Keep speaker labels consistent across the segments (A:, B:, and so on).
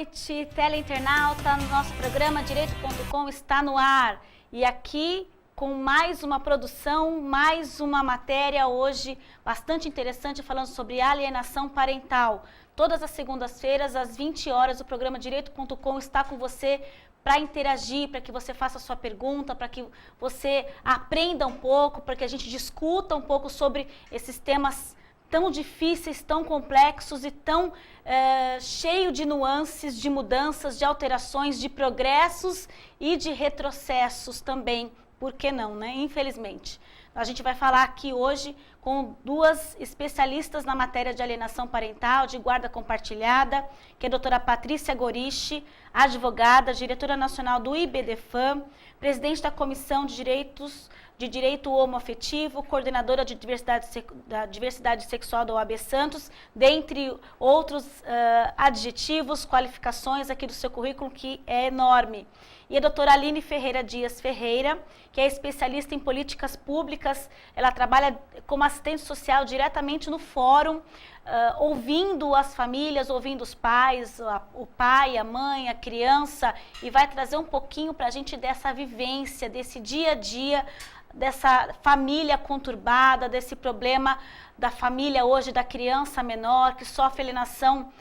A: noite, teleinternauta. Nosso programa Direito.com está no ar. E aqui com mais uma produção, mais uma matéria hoje bastante interessante, falando sobre alienação parental. Todas as segundas-feiras, às 20 horas, o programa Direito.com está com você para interagir, para que você faça a sua pergunta, para que você aprenda um pouco, para que a gente discuta um pouco sobre esses temas tão difíceis, tão complexos e tão cheio de nuances, de mudanças, de alterações, de progressos e de retrocessos também. Por que não, né? Infelizmente. A gente vai falar aqui hoje com duas especialistas na matéria de alienação parental, de guarda compartilhada, que é a doutora Patrícia Gorichi, advogada, diretora nacional do IBDFAM, presidente da Comissão de Direito Homoafetivo, coordenadora de diversidade sexual da OAB Santos, dentre outros adjetivos, qualificações aqui do seu currículo, que é enorme. E a doutora Aline Ferreira Dias Ferreira, que é especialista em políticas públicas, ela trabalha como assistente social diretamente no fórum, ouvindo as famílias, ouvindo os pais, o pai, a mãe, a criança, e vai trazer um pouquinho para a gente dessa vivência, desse dia a dia, dessa família conturbada, desse problema da família hoje, da criança menor, que sofre alienação,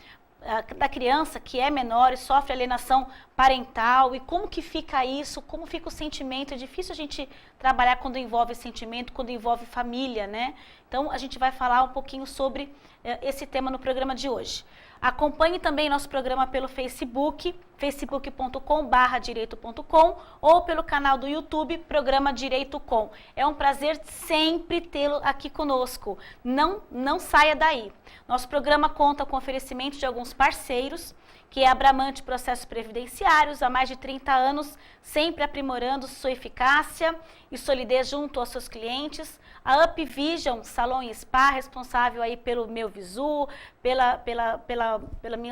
A: da criança que é menor e sofre alienação parental, e como que fica isso, como fica o sentimento. É difícil a gente trabalhar quando envolve sentimento, quando envolve família, né? Então a gente vai falar um pouquinho sobre esse tema no programa de hoje. Acompanhe também nosso programa pelo Facebook, facebook.com/direito.com, ou pelo canal do YouTube, Programa Direito Com. É um prazer sempre tê-lo aqui conosco. Não saia daí. Nosso programa conta com oferecimento de alguns parceiros, que é a Bramante Processos Previdenciários, há mais de 30 anos, sempre aprimorando sua eficácia e solidez junto aos seus clientes. A Up Vision, salão e spa, responsável aí pelo meu visu, pelas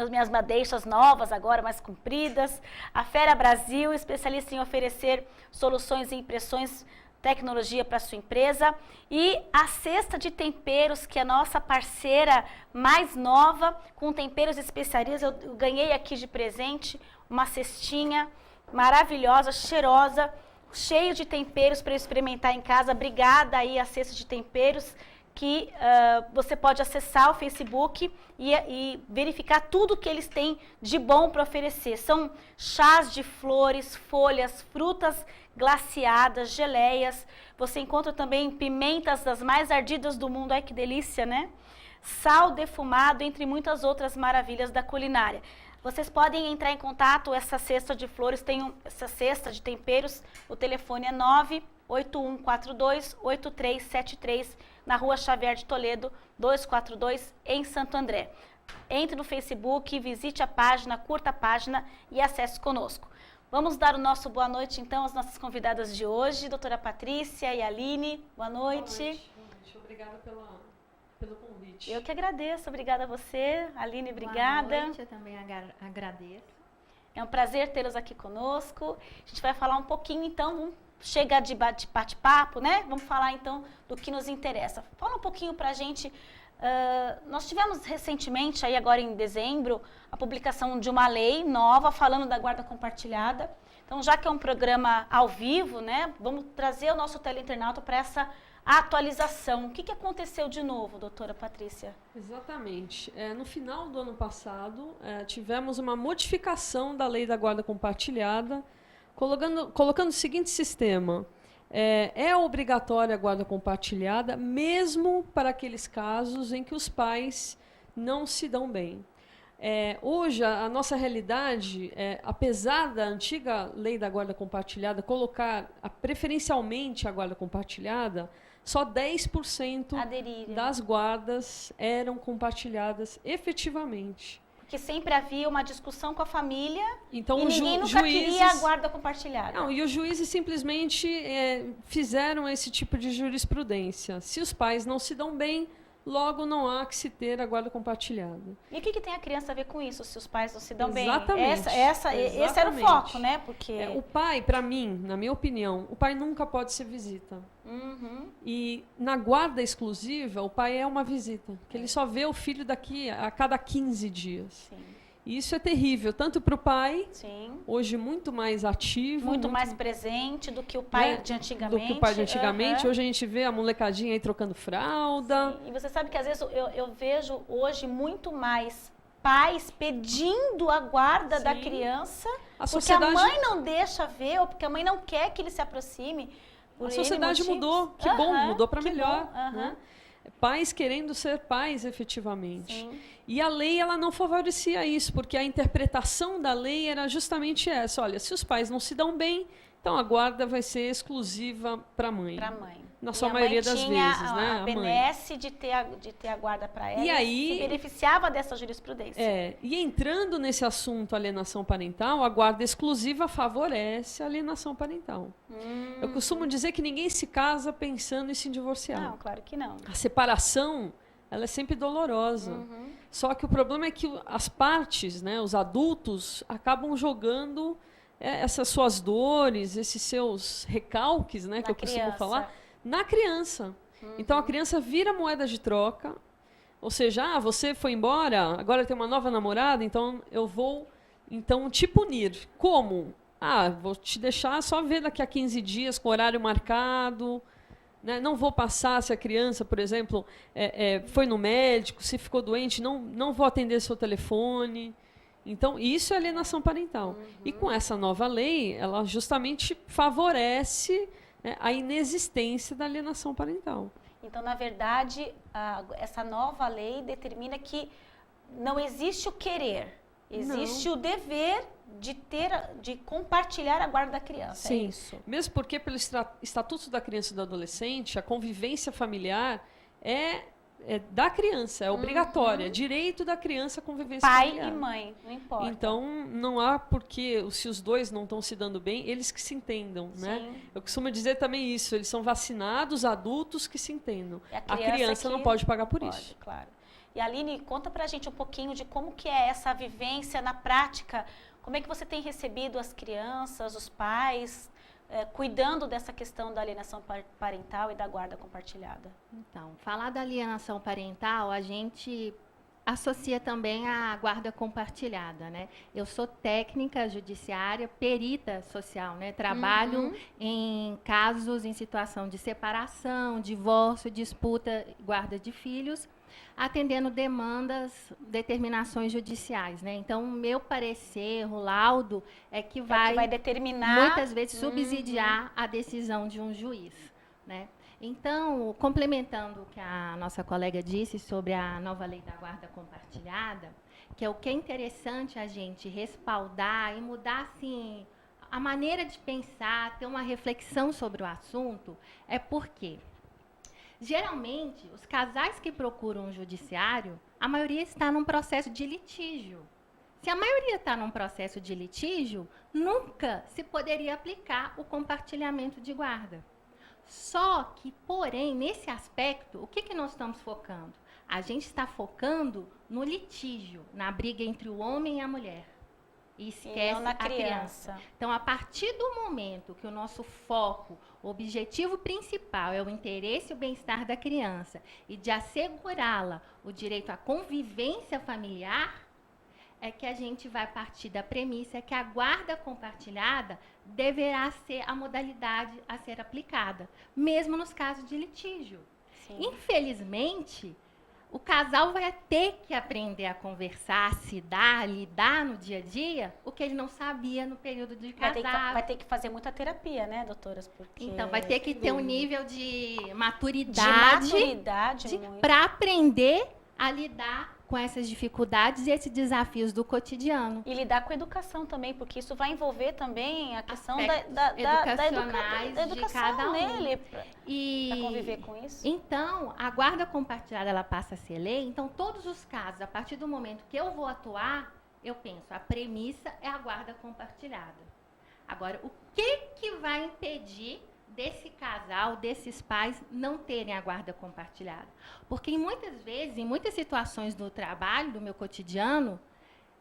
A: minhas madeixas novas, agora mais compridas. A Fera Brasil, especialista em oferecer soluções e impressões, tecnologia para sua empresa. E a Cesta de Temperos, que é a nossa parceira mais nova, com temperos especiarias. Eu ganhei aqui de presente uma cestinha maravilhosa, cheirosa, cheio de temperos para experimentar em casa. Obrigada aí a Cesta de Temperos, que você pode acessar o Facebook e verificar tudo que eles têm de bom para oferecer. São chás de flores, folhas, frutas glaciadas, geleias. Você encontra também pimentas das mais ardidas do mundo. Ai, que delícia, né? Sal defumado, entre muitas outras maravilhas da culinária. Vocês podem entrar em contato, essa cesta de flores, essa cesta de temperos, o telefone é 98142-8373, na Rua Xavier de Toledo, 242, em Santo André. Entre no Facebook, visite a página, curta a página e acesse conosco. Vamos dar o nosso boa noite, então, às nossas convidadas de hoje, doutora Patrícia e Aline. Boa noite.
B: Boa noite. Obrigada pelo convite.
A: Eu que agradeço. Obrigada a você. Aline, obrigada.
C: Boa noite, eu também agradeço.
A: É um prazer tê-los aqui conosco. A gente vai falar um pouquinho, então, chega de bate-papo, né? Vamos falar, então, do que nos interessa. Fala um pouquinho pra gente. Nós tivemos recentemente, aí agora em dezembro, a publicação de uma lei nova falando da guarda compartilhada. Então, já que é um programa ao vivo, né, vamos trazer o nosso teleinternauta para essa atualização. O que aconteceu de novo, doutora Patrícia?
B: Exatamente. No final do ano passado, tivemos uma modificação da lei da guarda compartilhada, colocando o seguinte sistema. É obrigatória a guarda compartilhada, mesmo para aqueles casos em que os pais não se dão bem. Hoje, a nossa realidade, apesar da antiga lei da guarda compartilhada colocar preferencialmente a guarda compartilhada, só 10% das guardas eram compartilhadas efetivamente.
A: Porque sempre havia uma discussão com a família,
B: então,
A: e ninguém nunca queria a guarda compartilhada.
B: Não, e os juízes simplesmente fizeram esse tipo de jurisprudência. Se os pais não se dão bem, logo não há que se ter a guarda compartilhada.
A: E o que tem a criança a ver com isso, se os pais não se dão
B: Exatamente.
A: bem? Esse era o foco, né? Porque
B: o pai, para mim, na minha opinião, o pai nunca pode ser visita.
A: Uhum.
B: E na guarda exclusiva, o pai é uma visita, que ele só vê o filho daqui a cada 15 dias.
A: Sim.
B: E isso é terrível, tanto para o pai,
A: Sim.
B: hoje muito mais ativo.
A: Muito mais presente do que o pai de antigamente.
B: Do que o pai de antigamente. Hoje a gente vê a molecadinha aí trocando fralda.
A: Sim. E você sabe que às vezes eu vejo hoje muito mais pais pedindo a guarda da criança, porque a mãe não deixa ver, ou porque a mãe não quer que ele se aproxime.
B: A sociedade mudou, que bom, mudou para melhor. Né? Pais querendo ser pais efetivamente.
A: Sim.
B: E a lei ela não favorecia isso, porque a interpretação da lei era justamente essa. Olha, se os pais não se dão bem, então a guarda vai ser exclusiva para a mãe.
A: Para a mãe.
B: Na sua maioria das vezes, né?
A: A benesse de ter a guarda para ela,
B: e aí,
A: se beneficiava dessa jurisprudência.
B: E entrando nesse assunto alienação parental, a guarda exclusiva favorece a alienação parental. Eu costumo dizer que ninguém se casa pensando em se divorciar.
A: Não, claro que não.
B: A separação, ela é sempre dolorosa. Só que o problema é que as partes, né, os adultos, acabam jogando essas suas dores, esses seus recalques, né, que eu costumo falar, na criança. Então a criança vira moeda de troca, ou seja, você foi embora, agora tem uma nova namorada, então eu vou te punir. Como? Vou te deixar só ver daqui a 15 dias com horário marcado, né? Não vou passar se a criança, por exemplo, foi no médico, se ficou doente, não vou atender seu telefone. Então, isso é alienação parental. E com essa nova lei, ela justamente favorece a inexistência da alienação parental.
A: Então, na verdade, essa nova lei determina que não existe o querer, existe o dever de compartilhar a guarda da criança.
B: Sim.
A: É isso.
B: Mesmo porque, pelo Estatuto da Criança e do Adolescente, a convivência familiar é da criança, é obrigatória. É direito da criança a convivência familiar.
A: Pai e mãe, não importa.
B: Então, não há porque, se os dois não estão se dando bem, eles que se entendam. Né? Eu costumo dizer também isso, eles são vacinados, adultos que se entendam. A criança não pode pagar por isso.
A: Claro. E Aline, conta pra gente um pouquinho de como que é essa vivência na prática. Como é que você tem recebido as crianças, os pais, cuidando dessa questão da alienação parental e da guarda compartilhada?
C: Então, falar da alienação parental, a gente associa também à guarda compartilhada, né? Eu sou técnica judiciária, perita social, né? Trabalho em casos em situação de separação, divórcio, disputa, guarda de filhos, atendendo demandas, determinações judiciais, né? Então, o meu parecer, o laudo, é que vai
A: determinar,
C: muitas vezes subsidiar a decisão de um juiz, né? Então, complementando o que a nossa colega disse sobre a nova lei da guarda compartilhada, que é o que é interessante a gente respaldar e mudar, assim, a maneira de pensar, ter uma reflexão sobre o assunto, é porque geralmente, os casais que procuram o judiciário, a maioria está num processo de litígio. Se a maioria está num processo de litígio, nunca se poderia aplicar o compartilhamento de guarda. Só que, porém, nesse aspecto, o que nós estamos focando? A gente está focando no litígio, na briga entre o homem e a mulher. E esquece a criança. Então, a partir do momento que o nosso foco, o objetivo principal é o interesse e o bem-estar da criança e de assegurá-la o direito à convivência familiar, é que a gente vai partir da premissa que a guarda compartilhada deverá ser a modalidade a ser aplicada, mesmo nos casos de litígio. Sim. Infelizmente, o casal vai ter que aprender a conversar, a se dar, a lidar no dia a dia, o que ele não sabia no período de casado.
A: Vai ter que fazer muita terapia, né, doutoras? Porque
C: então, vai ter que ter um nível de maturidade para aprender a lidar com essas dificuldades e esses desafios do cotidiano.
A: E lidar com a educação também, porque isso vai envolver também a questão
C: da educação de cada um.
A: Nele, para conviver com isso.
C: Então, a guarda compartilhada, ela passa a ser lei. Então, todos os casos, a partir do momento que eu vou atuar, eu penso, a premissa é a guarda compartilhada. Agora, o que vai impedir desse casal, desses pais, não terem a guarda compartilhada? Porque muitas vezes, em muitas situações do trabalho, do meu cotidiano,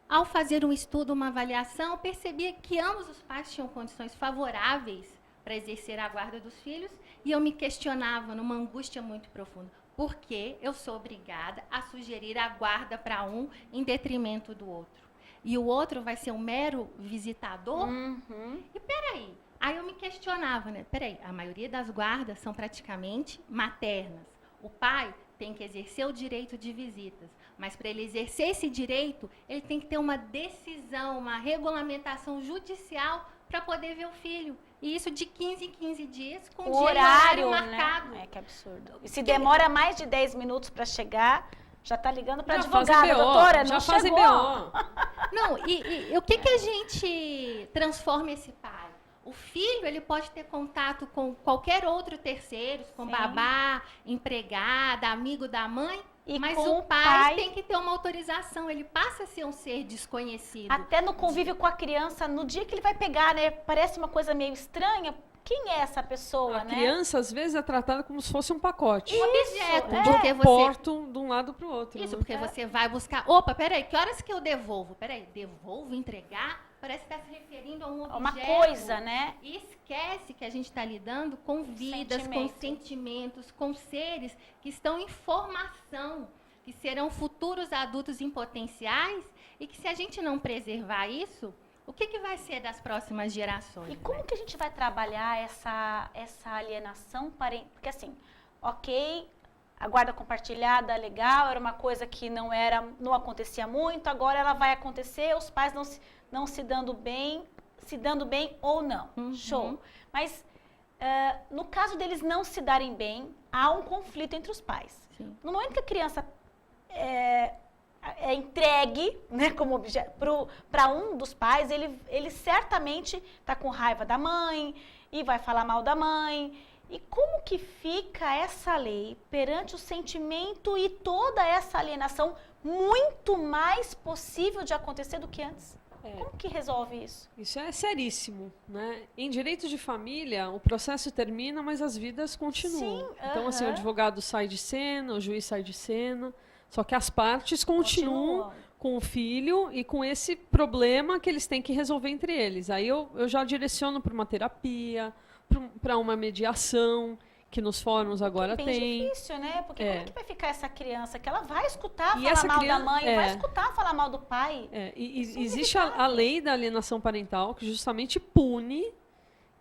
C: ao fazer um estudo, uma avaliação, eu percebia que ambos os pais tinham condições favoráveis para exercer a guarda dos filhos e eu me questionava numa angústia muito profunda. Por que eu sou obrigada a sugerir a guarda para um em detrimento do outro? e o outro vai ser um mero visitador?
A: Uhum.
C: E peraí, aí eu me questionava, né? Peraí, a maioria das guardas são praticamente maternas. O pai tem que exercer o direito de visitas, mas para ele exercer esse direito, ele tem que ter uma decisão, uma regulamentação judicial para poder ver o filho. E isso de 15 em 15 dias, com
A: O
C: dia e
A: horário,
C: marcado.
A: né? É, que absurdo. E se demora mais de 10 minutos para chegar, já está ligando para
B: Já fazem
A: advogada,
B: BO,
A: doutora,
B: já
A: não
B: fazem
A: chegou.
B: BO.
C: Não, e o que a gente transforma esse pai? O filho, ele pode ter contato com qualquer outro terceiro, com
A: Sim.
C: babá, empregada, amigo da mãe,
A: E
C: mas
A: com
C: o pai tem que ter uma autorização, ele passa a ser um ser desconhecido.
A: Até no convívio com a criança, no dia que ele vai pegar, né? Parece uma coisa meio estranha. Quem é essa pessoa,
B: A
A: né?
B: criança, às vezes, é tratada como se fosse um pacote.
C: Um objeto,
A: é.
C: porque você...
B: Porto de um lado para o outro.
C: Isso,
B: né?
C: porque você vai buscar... Opa, peraí, que horas que eu devolvo? Peraí, devolvo, entregar? Parece que está se referindo a um objeto.
A: Uma coisa, né?
C: E esquece que a gente está lidando com vidas, com sentimentos, com seres que estão em formação, que serão futuros adultos em potenciais e que, se a gente não preservar isso, o que vai ser das próximas gerações?
A: E como que a gente vai trabalhar essa alienação parental? Porque assim, ok, a guarda compartilhada, legal, era uma coisa que não acontecia muito, agora ela vai acontecer, os pais não se dando bem ou não.
C: Uhum.
A: Show. Mas no caso deles não se darem bem, há um conflito entre os pais.
C: Sim.
A: No momento que a criança é entregue, né, como objeto para um dos pais, ele certamente está com raiva da mãe e vai falar mal da mãe. E como que fica essa lei perante o sentimento e toda essa alienação muito mais possível de acontecer do que antes? Como que resolve isso?
B: Isso é seríssimo, né? Em direito de família, o processo termina, mas as vidas continuam.
A: Sim,
B: Então, assim, o advogado sai de cena, o juiz sai de cena, só que as partes continuam com o filho e com esse problema que eles têm que resolver entre eles. Aí eu já direciono para uma terapia, para uma mediação, que nos fóruns agora
A: bem
B: tem.
A: Difícil, né? Porque como é que vai ficar essa criança? Que ela vai escutar
B: E
A: falar
B: essa
A: mal
B: criança-
A: da mãe, vai escutar falar mal do pai.
B: Existe a lei da alienação parental que justamente pune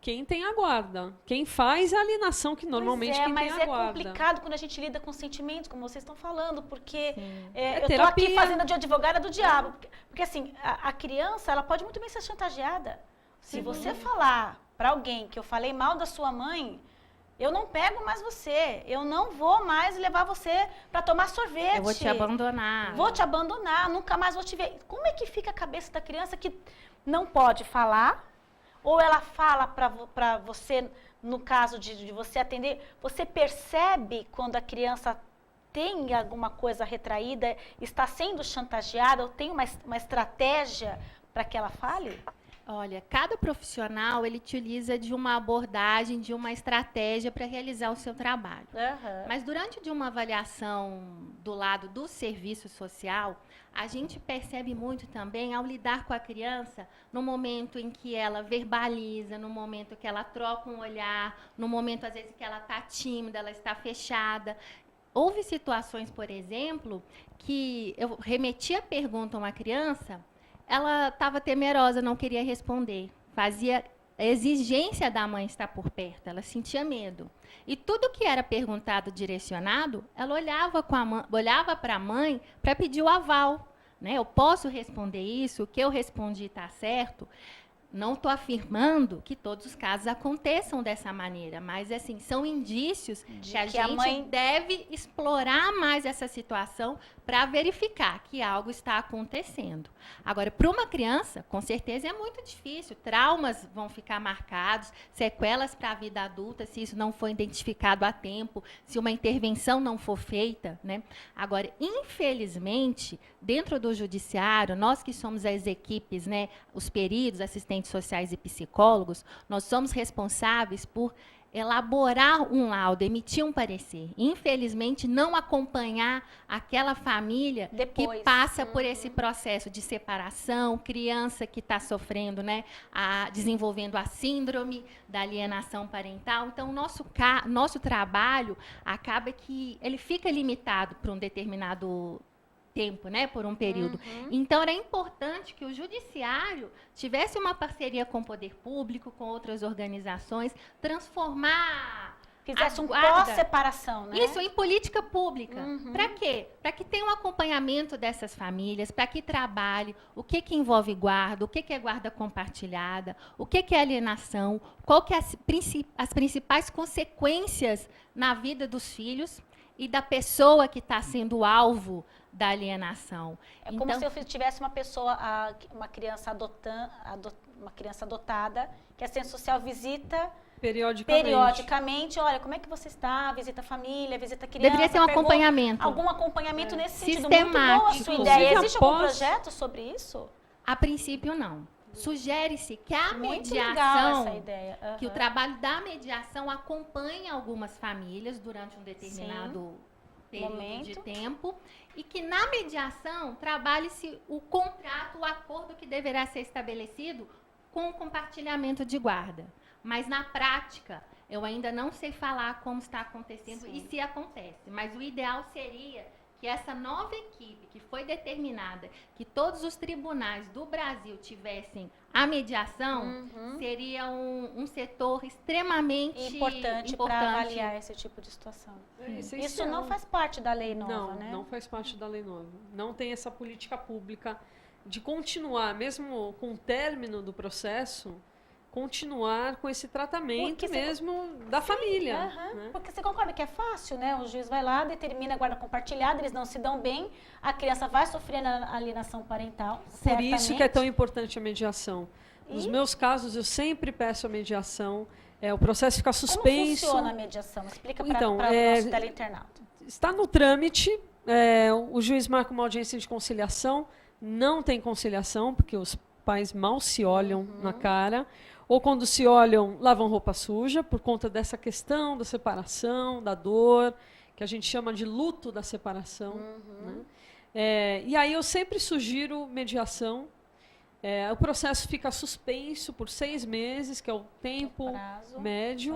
B: quem tem a guarda. Quem faz a alienação, que normalmente quem tem
A: mas
B: a
A: é
B: guarda.
A: complicado quando a gente lida com sentimentos, como vocês estão falando, porque
B: É
A: eu estou
B: terapia.
A: aqui fazendo de advogada do diabo. Porque assim, a criança, ela pode muito bem ser chantageada. Se você falar para alguém que eu falei mal da sua mãe, eu não pego mais você, eu não vou mais levar você para tomar sorvete.
C: Eu vou te abandonar.
A: Vou te abandonar, nunca mais vou te ver. Como é que fica a cabeça da criança que não pode falar? Ou ela fala para você, no caso de você atender, você percebe quando a criança tem alguma coisa retraída, está sendo chantageada, ou tem uma estratégia para que ela fale?
C: Olha, cada profissional, ele utiliza de uma abordagem, de uma estratégia para realizar o seu trabalho. Mas durante de uma avaliação do lado do serviço social, a gente percebe muito também, ao lidar com a criança, no momento em que ela verbaliza, no momento que ela troca um olhar, no momento, às vezes, que ela está tímida, ela está fechada. Houve situações, por exemplo, que eu remeti a pergunta a uma criança, ela estava temerosa, não queria responder, fazia a exigência da mãe estar por perto, ela sentia medo. E tudo que era perguntado, direcionado, ela olhava para a mãe para pedir o aval. Né? Eu posso responder isso? O que eu respondi está certo? Não estou afirmando que todos os casos aconteçam dessa maneira, mas assim, são indícios que a gente deve explorar mais essa situação para verificar que algo está acontecendo. Agora, para uma criança, com certeza é muito difícil. Traumas vão ficar marcados, sequelas para a vida adulta, se isso não for identificado a tempo, se uma intervenção não for feita. Né? Agora, infelizmente, dentro do judiciário, nós que somos as equipes, né, os peritos, assistentes sociais e psicólogos, nós somos responsáveis por elaborar um laudo, emitir um parecer. Infelizmente, não acompanhar aquela família que passa por esse processo de separação, criança que está sofrendo, né, desenvolvendo a síndrome da alienação parental. Então, nosso trabalho acaba que ele fica limitado para um determinado tempo, né, por um período. Então, era importante que o judiciário tivesse uma parceria com o poder público, com outras organizações, transformar...
A: Fizesse um
C: guarda.
A: pós-separação, né?
C: Isso, em política pública. Para quê? Para que tenha um acompanhamento dessas famílias, para que trabalhe o que envolve guarda, o que é guarda compartilhada, o que é alienação, qual que é as principais consequências na vida dos filhos e da pessoa que está sendo alvo da alienação.
A: É como se eu tivesse uma pessoa, uma criança adotada, que a assistente social visita periodicamente, olha, como é que você está? Visita a família, visita a criança.
C: Deveria ser um acompanhamento.
A: Algum acompanhamento nesse sentido.
C: Sistemático.
A: Muito boa a sua ideia. Existe algum projeto sobre isso?
C: A princípio, não. Sugere-se que a
A: Muito
C: mediação,
A: legal essa ideia.
C: que o trabalho da mediação acompanhe algumas famílias durante um determinado período de tempo e que na mediação trabalhe-se o contrato, o acordo que deverá ser estabelecido com o compartilhamento de guarda. Mas, na prática, eu ainda não sei falar como está acontecendo e se acontece. Mas o ideal seria que essa nova equipe, que foi determinada, que todos os tribunais do Brasil tivessem a mediação, seria um setor extremamente
A: importante para avaliar esse tipo de situação. Isso não faz parte da lei nova, né?
B: Não faz parte da lei nova. Não tem essa política pública de continuar, mesmo com o término do processo, continuar com esse tratamento da família. Né?
A: Porque você concorda que é fácil, né? O juiz vai lá, determina a guarda compartilhada, eles não se dão bem, a criança vai sofrer a alienação parental,
B: Por isso que é tão importante a mediação. Nos meus casos, eu sempre peço a mediação, o processo fica suspenso.
A: Como funciona a mediação? Explica para o nosso teleinternauta.
B: Está no trâmite, o juiz marca uma audiência de conciliação, não tem conciliação, porque os pais mal se olham na cara, ou quando se olham, lavam roupa suja, por conta dessa questão da separação, da dor, que a gente chama de luto da separação. Né? E aí eu sempre sugiro mediação. O processo fica suspenso por 6 meses, que é o tempo médio.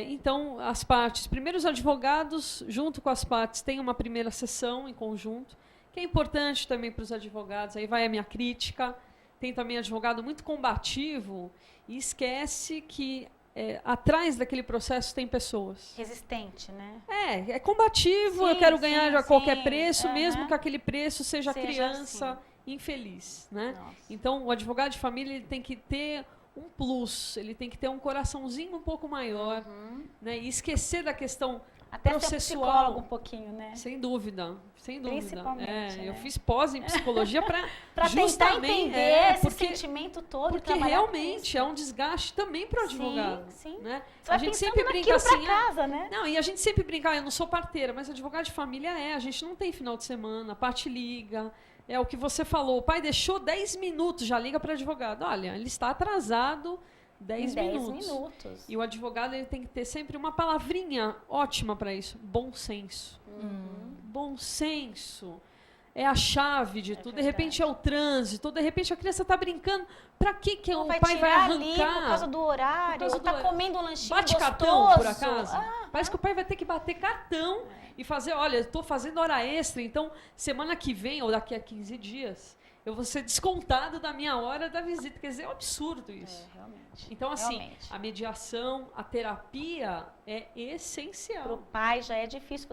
B: Então, as partes, primeiro os advogados, junto com as partes, têm uma primeira sessão em conjunto, que é importante também para os advogados. Aí vai a minha crítica. Tem também advogado muito combativo e esquece que atrás daquele processo tem pessoas.
A: Resistente, né?
B: É combativo, eu quero ganhar a qualquer preço, mesmo que aquele preço seja criança infeliz. Né? Então, o advogado de família ele tem que ter um plus, ele tem que ter um coraçãozinho um pouco maior, né? E esquecer da questão
A: até
B: processual.
A: Ser psicólogo um pouquinho, né?
B: Sem dúvida, sem dúvida.
A: Principalmente, né?
B: Eu fiz pós em psicologia para
A: tentar entender esse sentimento todo.
B: Porque realmente é um desgaste também para o advogado.
A: Sim.
B: Né?
A: Você
B: a gente sempre brinca assim.
A: Casa, né?
B: Não, e a gente sempre brinca, eu não sou parteira, mas advogado de família a gente não tem final de semana, a parte liga. É o que você falou, o pai deixou 10 minutos, já liga para o advogado. Olha, ele está atrasado 10 minutos. E o advogado ele tem que ter sempre uma palavrinha ótima para isso. Bom senso. Bom senso. É a chave de tudo. De repente é o trânsito, de repente a criança está brincando. Para que o pai vai arrancar?
A: Ali por causa do horário, ou está comendo um lanchinho
B: Bate
A: gostoso.
B: Cartão, por acaso? Parece que o pai vai ter que bater cartão e fazer, olha, eu estou fazendo hora extra, então semana que vem, ou daqui a 15 dias, eu vou ser descontado da minha hora da visita. Quer dizer, é um absurdo isso.
A: Realmente.
B: Então, assim, a mediação, a terapia é essencial.
A: Para o pai já é difícil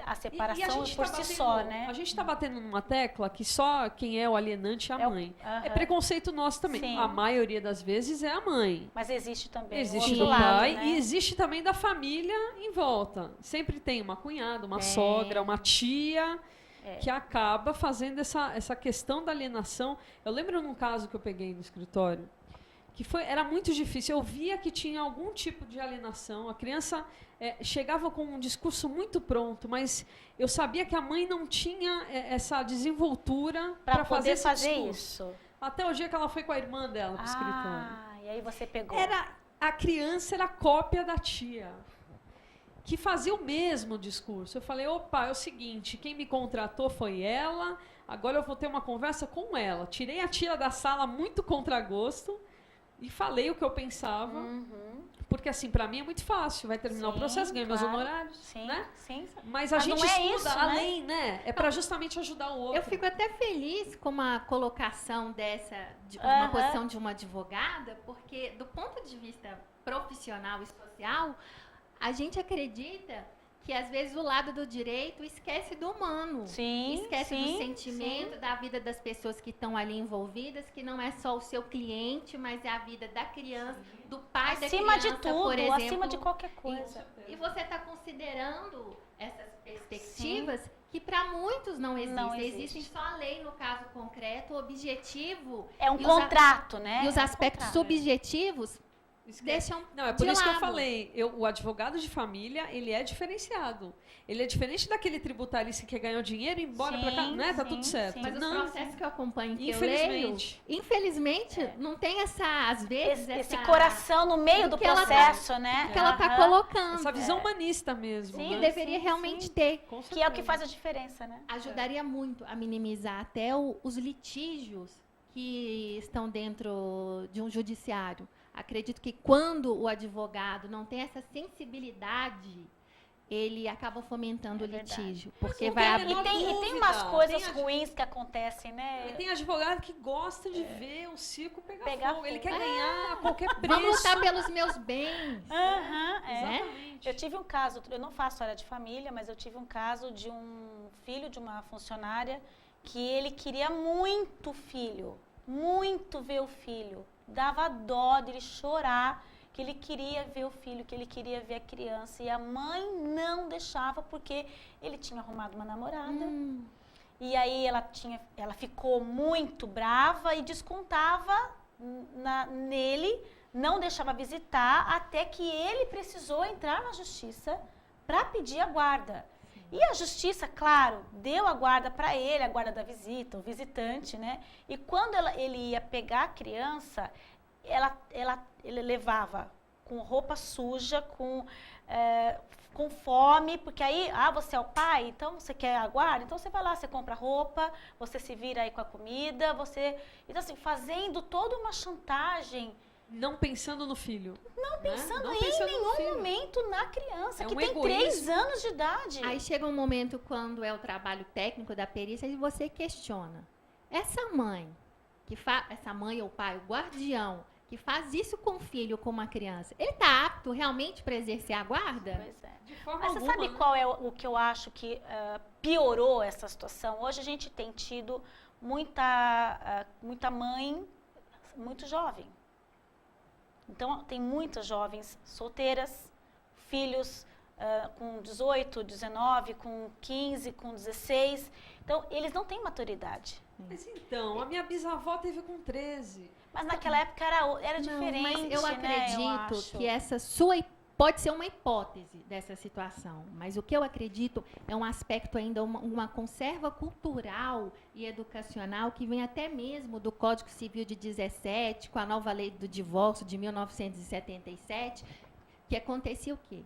A: a separação
B: e
A: por si só, né?
B: A gente está batendo numa tecla que só quem é o alienante é a mãe. É preconceito nosso também.
A: Sim.
B: A maioria das vezes é a mãe.
A: Mas existe também
B: existe
A: o
B: do
A: outro
B: pai
A: lado, né?
B: E existe também da família em volta. Sempre tem uma cunhada, uma sogra, uma tia... que acaba fazendo essa questão da alienação. Eu lembro num caso que eu peguei no escritório, que era muito difícil. Eu via que tinha algum tipo de alienação. A criança chegava com um discurso muito pronto, mas eu sabia que a mãe não tinha essa desenvoltura para fazer isso. Até o dia que ela foi com a irmã dela para o escritório.
A: E aí você pegou.
B: A criança era cópia da tia, que fazia o mesmo discurso. Eu falei, opa, é o seguinte, quem me contratou foi ela, agora eu vou ter uma conversa com ela. Tirei a tia da sala muito contra gosto e falei o que eu pensava, Porque, assim, para mim é muito fácil. Vai terminar o processo, ganha meus honorários,
A: Sim,
B: né?
A: sim.
B: Mas a
A: Mas
B: gente
A: não é
B: estuda
A: isso, né?
B: além, né? É para justamente ajudar o outro.
C: Eu fico até feliz com a colocação de uma posição de uma advogada, porque do ponto de vista profissional e social, a gente acredita que às vezes o lado do direito esquece do humano.
A: Sim,
C: Esquece
A: sim,
C: do sentimento, da vida das pessoas que estão ali envolvidas, que não é só o seu cliente, mas é a vida da criança, do pai da criança,
A: acima de tudo,
C: por exemplo.
A: acima de qualquer coisa.
C: E você está considerando essas perspectivas que para muitos não existem.
A: Não existe.
C: Existem só a lei, no caso concreto, o objetivo.
A: É um
C: e
A: contrato, né?
C: E os
A: É um
C: aspectos
A: contrato.
C: subjetivos deixam
B: Não, é por
C: de
B: isso que eu
C: lado.
B: falei, o advogado de família, ele é diferenciado. Ele é diferente daquele tributarista que ganhou dinheiro e ir embora pra cá,
A: Sim,
B: né? Tá
A: sim,
B: tudo certo.
A: sim.
C: Mas os
B: Não,
C: processos que eu acompanho, que eu leio,
B: infelizmente.
C: infelizmente, não tem essa, às vezes,
A: Esse coração no meio do
C: que ela tá-
A: processo, né?
C: que ela está
A: Aham.
C: colocando.
B: Essa visão humanista mesmo.
A: Sim,
C: Que
B: né?
C: deveria realmente ter.
B: Com
A: Que é o que
B: certeza.
A: faz a diferença, né?
C: Ajudaria muito a minimizar até os litígios que estão dentro de um judiciário. Acredito que quando o advogado não tem essa sensibilidade, ele acaba fomentando o
A: verdade.
C: litígio. Porque
B: não
C: vai
B: tem a
C: abrir.
B: menor
A: E tem
B: dúvida.
A: umas coisas
B: Tem
A: ruins que acontecem, né?
B: E tem advogado que gosta de ver o circo pegar fogo. Ele
A: fogo.
B: quer ganhar a qualquer preço.
C: Vamos lutar pelos meus bens.
A: Aham, é.
C: Né?
B: Exatamente.
A: Eu tive um caso, eu não faço área de família, mas eu tive um caso de um filho de uma funcionária que ele queria muito filho, muito ver o filho. Dava dó dele chorar, que ele queria ver o filho, que ele queria ver a criança. E a mãe não deixava porque ele tinha arrumado uma namorada. E aí ela ficou muito brava e descontava nele, não deixava visitar, até que ele precisou entrar na justiça para pedir a guarda. E a justiça, claro, deu a guarda para ele, a guarda da visita, o visitante, né? E quando ele ia pegar a criança, ele levava com roupa suja, com fome, porque aí, você é o pai, então você quer a guarda, então você vai lá, você compra roupa, você se vira aí com a comida, então assim, fazendo toda uma chantagem,
B: Não pensando no filho.
A: não pensando
B: Não
A: em
B: pensando no
A: nenhum
B: filho.
A: momento na criança,
B: É
A: que
B: um
A: tem
B: egoísmo.
A: 3 anos de idade.
C: Aí chega um momento quando é o trabalho técnico da perícia e você questiona. Essa mãe, essa mãe ou pai, o guardião, que faz isso com o filho, com uma criança, ele está apto realmente para exercer a guarda?
A: Pois é.
B: De forma
A: Mas você
B: alguma,
A: sabe
B: né?
A: qual é o que eu acho que piorou essa situação? Hoje a gente tem tido muita mãe muito jovem. Então, tem muitas jovens solteiras, filhos com 18, 19, com 15, com 16. Então, eles não têm maturidade.
B: Mas então, a minha bisavó teve com 13.
A: Mas naquela época era diferente,
C: Mas eu
A: né?
C: acredito
A: acho.
C: que essa pode ser uma hipótese dessa situação, mas o que eu acredito é um aspecto ainda, uma conserva cultural e educacional que vem até mesmo do Código Civil de 17, com a nova lei do divórcio de 1977, que acontecia o quê?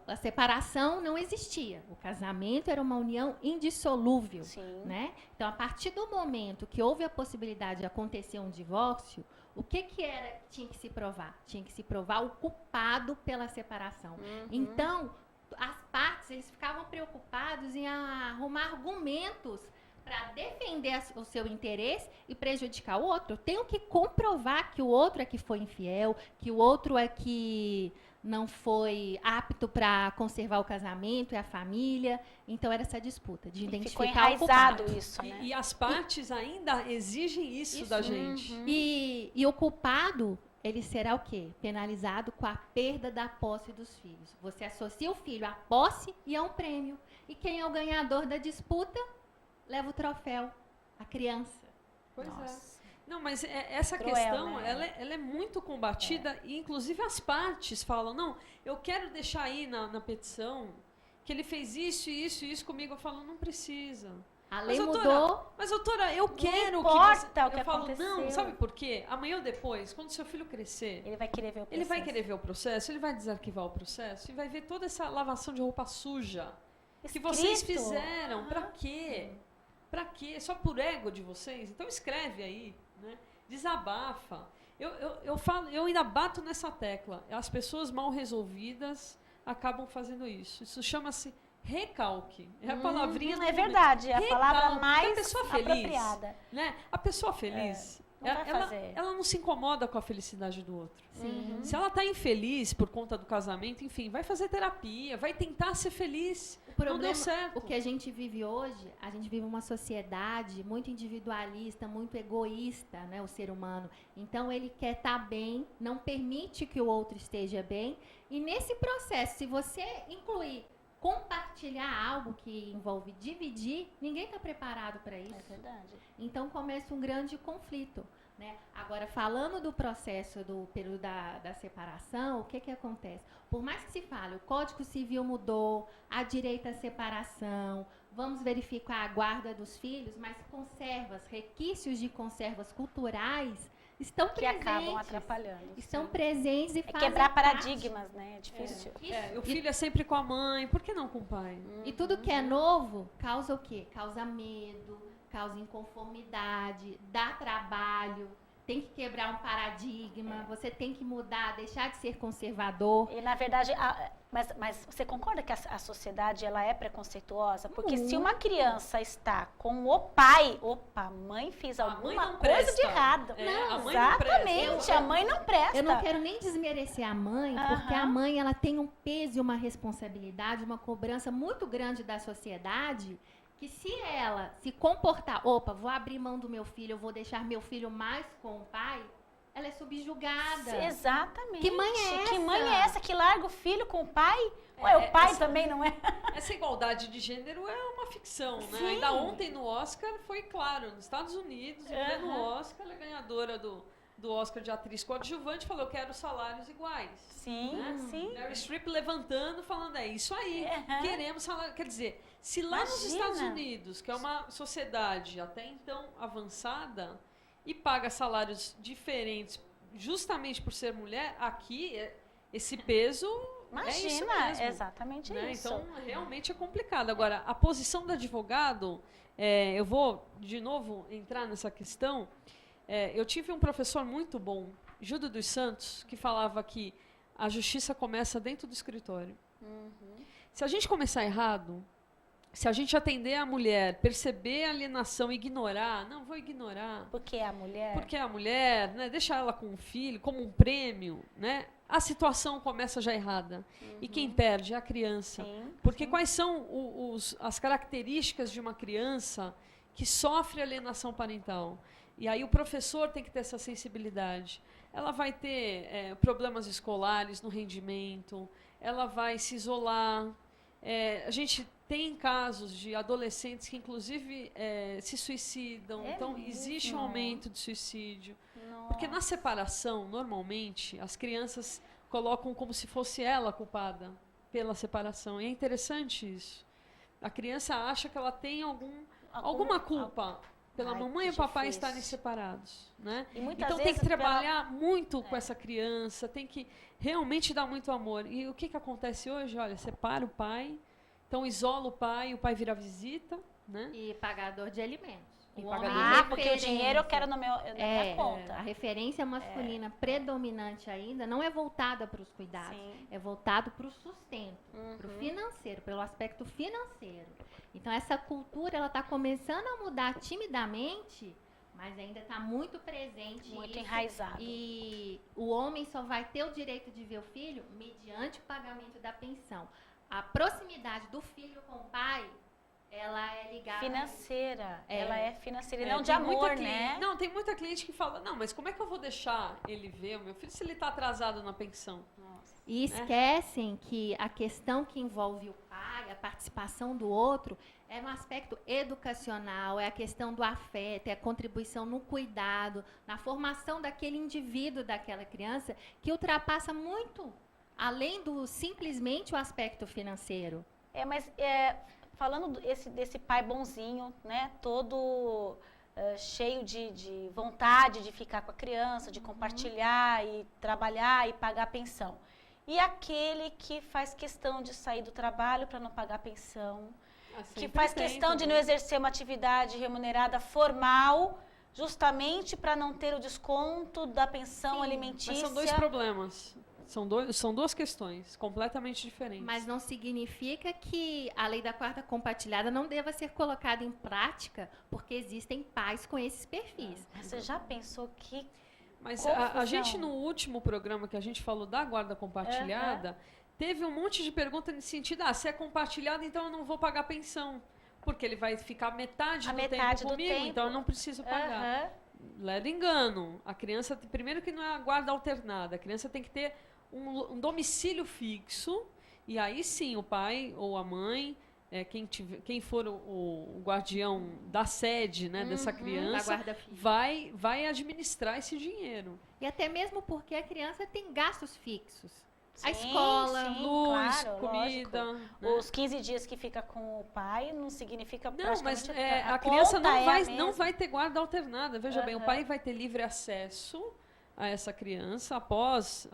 C: A separação não existia, o casamento era uma união indissolúvel.
A: Sim.
C: Né? Então, a partir do momento que houve a possibilidade de acontecer um divórcio, o que tinha que se provar? Tinha que se provar o culpado pela separação. Então, as partes eles ficavam preocupados em arrumar argumentos para defender o seu interesse e prejudicar o outro. Eu tenho que comprovar que o outro é que foi infiel, que o outro é que não foi apto para conservar o casamento e a família. Então, era essa disputa de
A: Ficou
C: identificar o culpado.
A: enraizado isso, né?
B: E as partes ainda exigem isso da gente.
C: E o culpado, ele será o quê? Penalizado com a perda da posse dos filhos. Você associa o filho à posse e a um prêmio. E quem é o ganhador da disputa, leva o troféu, a criança.
B: Pois
A: Nossa.
B: é. Não, mas essa
A: Cruel,
B: questão,
A: né?
B: ela é muito combatida e, inclusive, as partes falam, não, eu quero deixar aí na petição que ele fez isso, isso e isso comigo. Eu falo, não precisa.
C: A lei
B: doutora,
C: mudou.
B: Mas, doutora, eu quero
A: importa o
B: que
A: que
B: eu falo,
A: aconteceu.
B: não, sabe por quê? Amanhã ou depois, quando seu filho crescer,
A: Ele vai querer ver o processo.
B: ele vai querer ver o processo, ele vai desarquivar o processo e vai ver toda essa lavação de roupa suja que vocês fizeram. Pra quê? Pra quê? Só por ego de vocês? Então escreve aí, né? Desabafa. Eu ainda bato nessa tecla. As pessoas mal resolvidas acabam fazendo isso. Isso chama-se recalque. É a palavrinha do
A: É verdade, é a palavra
B: recalque.
A: mais
B: A pessoa feliz,
A: apropriada.
B: né? A pessoa feliz,
A: não vai fazer.
B: ela não se incomoda com a felicidade do outro.
C: Sim.
B: Se ela está infeliz por conta do casamento, enfim, vai fazer terapia, vai tentar ser feliz.
C: O problema,
B: não deu certo.
C: o que a gente vive hoje, a gente vive uma sociedade muito individualista, muito egoísta, né, o ser humano. Então, ele quer estar bem, não permite que o outro esteja bem. E nesse processo, se você incluir compartilhar algo que envolve dividir, ninguém está preparado para isso.
A: É verdade.
C: Então, começa um grande conflito. Né? Agora, falando do processo do período da separação, o que acontece? Por mais que se fale, o Código Civil mudou, há direito à separação, vamos verificar a guarda dos filhos, mas conservas, requisitos de conservas culturais estão
A: Que
C: presentes.
A: acabam atrapalhando.
C: Estão presentes e
A: É
C: fazem
A: quebrar
C: parte.
A: paradigmas, né? É difícil.
B: O filho é sempre com a mãe, por que não com o pai?
C: E tudo que é novo causa o quê? Causa medo, causa inconformidade, dá trabalho, tem que quebrar um paradigma, você tem que mudar, deixar de ser conservador.
A: E, na verdade, mas você concorda que a sociedade ela é preconceituosa? Porque se uma criança está com o pai, opa, a mãe fez alguma coisa de errado.
B: A mãe
A: Exatamente,
B: não presta.
A: a mãe não presta.
C: Eu não quero nem desmerecer a mãe, porque a mãe ela tem um peso e uma responsabilidade, uma cobrança muito grande da sociedade, que se ela se comportar, opa, vou abrir mão do meu filho, eu vou deixar meu filho mais com o pai, ela é subjugada.
A: Exatamente.
C: Que mãe é essa?
A: Que mãe é essa que larga o filho com o pai? Ué, o pai também não é?
B: Essa igualdade de gênero é uma ficção, né?
A: Sim.
B: Ainda ontem no Oscar foi claro, nos Estados Unidos, no Oscar, a ganhadora do Oscar de atriz coadjuvante falou, eu quero salários iguais.
A: Sim,
B: né?
A: sim.
B: Meryl Streep levantando, falando, é isso aí, queremos salário. Quer dizer, se lá nos
A: Imagina.
B: Estados Unidos, que é uma sociedade até então avançada, e paga salários diferentes justamente por ser mulher, aqui esse peso é isso
A: Imagina,
B: mesmo.
A: exatamente
B: Né?
A: isso.
B: Então, realmente é complicado. Agora, a posição do advogado, eu vou, de novo, entrar nessa questão. Eu tive um professor muito bom, Júlio dos Santos, que falava que a justiça começa dentro do escritório. Se a gente começar errado, se a gente atender a mulher, perceber a alienação, ignorar, não, vou ignorar.
A: Porque é a mulher.
B: Porque é a mulher, né, deixar ela com um filho, como um prêmio, né, a situação começa já errada. E quem perde é a criança.
A: Sim,
B: porque quais são as características de uma criança que sofre alienação parental? E aí o professor tem que ter essa sensibilidade. Ela vai ter problemas escolares no rendimento, ela vai se isolar. A gente tem casos de adolescentes que, inclusive, se suicidam. Então, existe um aumento de suicídio.
A: Nossa.
B: Porque na separação, normalmente, as crianças colocam como se fosse ela a culpada pela separação. E é interessante isso. A criança acha que ela tem alguma culpa pela mamãe e o papai estarem separados, né? Então tem que trabalhar muito com essa criança, tem que realmente dar muito amor. E o que acontece hoje? Olha, separa o pai, então isola o pai vira visita, né?
C: E pagador de alimentos.
B: E
C: O
B: pagador
C: homem
B: de
C: é
A: porque o dinheiro eu quero na minha conta.
C: A referência masculina predominante ainda não é voltada para os cuidados, é voltado para o sustento, para o financeiro, pelo aspecto financeiro. Então essa cultura ela está começando a mudar timidamente, mas ainda está muito presente,
A: Muito enraizado.
C: E o homem só vai ter o direito de ver o filho mediante o pagamento da pensão. A proximidade do filho com o pai, ela é ligada
A: Financeira. Ela é financeira e não de
B: tem
A: amor,
B: muita
A: né?
B: Não, tem muita cliente que fala, não, mas como é que eu vou deixar ele ver o meu filho se ele está atrasado na pensão?
A: Nossa.
C: E esquecem que a questão que envolve o pai, a participação do outro, é um aspecto educacional, é a questão do afeto, é a contribuição no cuidado, na formação daquele indivíduo, daquela criança, que ultrapassa muito, além do simplesmente o aspecto financeiro.
A: Mas falando desse pai bonzinho, né? Todo cheio de vontade de ficar com a criança, de compartilhar e trabalhar e pagar a pensão. E aquele que faz questão de sair do trabalho para não pagar a pensão, que faz questão de não exercer uma atividade remunerada formal justamente para não ter o desconto da pensão
C: Sim,
A: alimentícia.
B: Mas são dois problemas. São duas questões completamente diferentes.
C: Mas não significa que a lei da guarda compartilhada não deva ser colocada em prática, porque existem pais com esses perfis.
A: Você já pensou que...
B: Mas
A: confusão.
B: a gente, no último programa que a gente falou da guarda compartilhada, teve um monte de perguntas nesse sentido. Se é compartilhada, então eu não vou pagar pensão. Porque ele vai ficar metade do tempo comigo, então eu não preciso pagar. Leva engano. A criança, primeiro que não é a guarda alternada, a criança tem que ter um domicílio fixo, e aí sim o pai ou a mãe, quem for o guardião da sede, né, dessa criança, vai administrar esse dinheiro.
C: E até mesmo porque a criança tem gastos fixos. A
A: Sim,
C: escola,
A: sim,
B: luz,
A: claro,
B: comida.
A: lógico.
B: Né?
A: Os 15 dias que fica com o pai não significa
B: Não, mas
A: praticamente...
B: a criança
A: conta é a
B: não
A: mesma.
B: vai ter guarda alternada. Veja bem, o pai vai ter livre acesso a essa criança após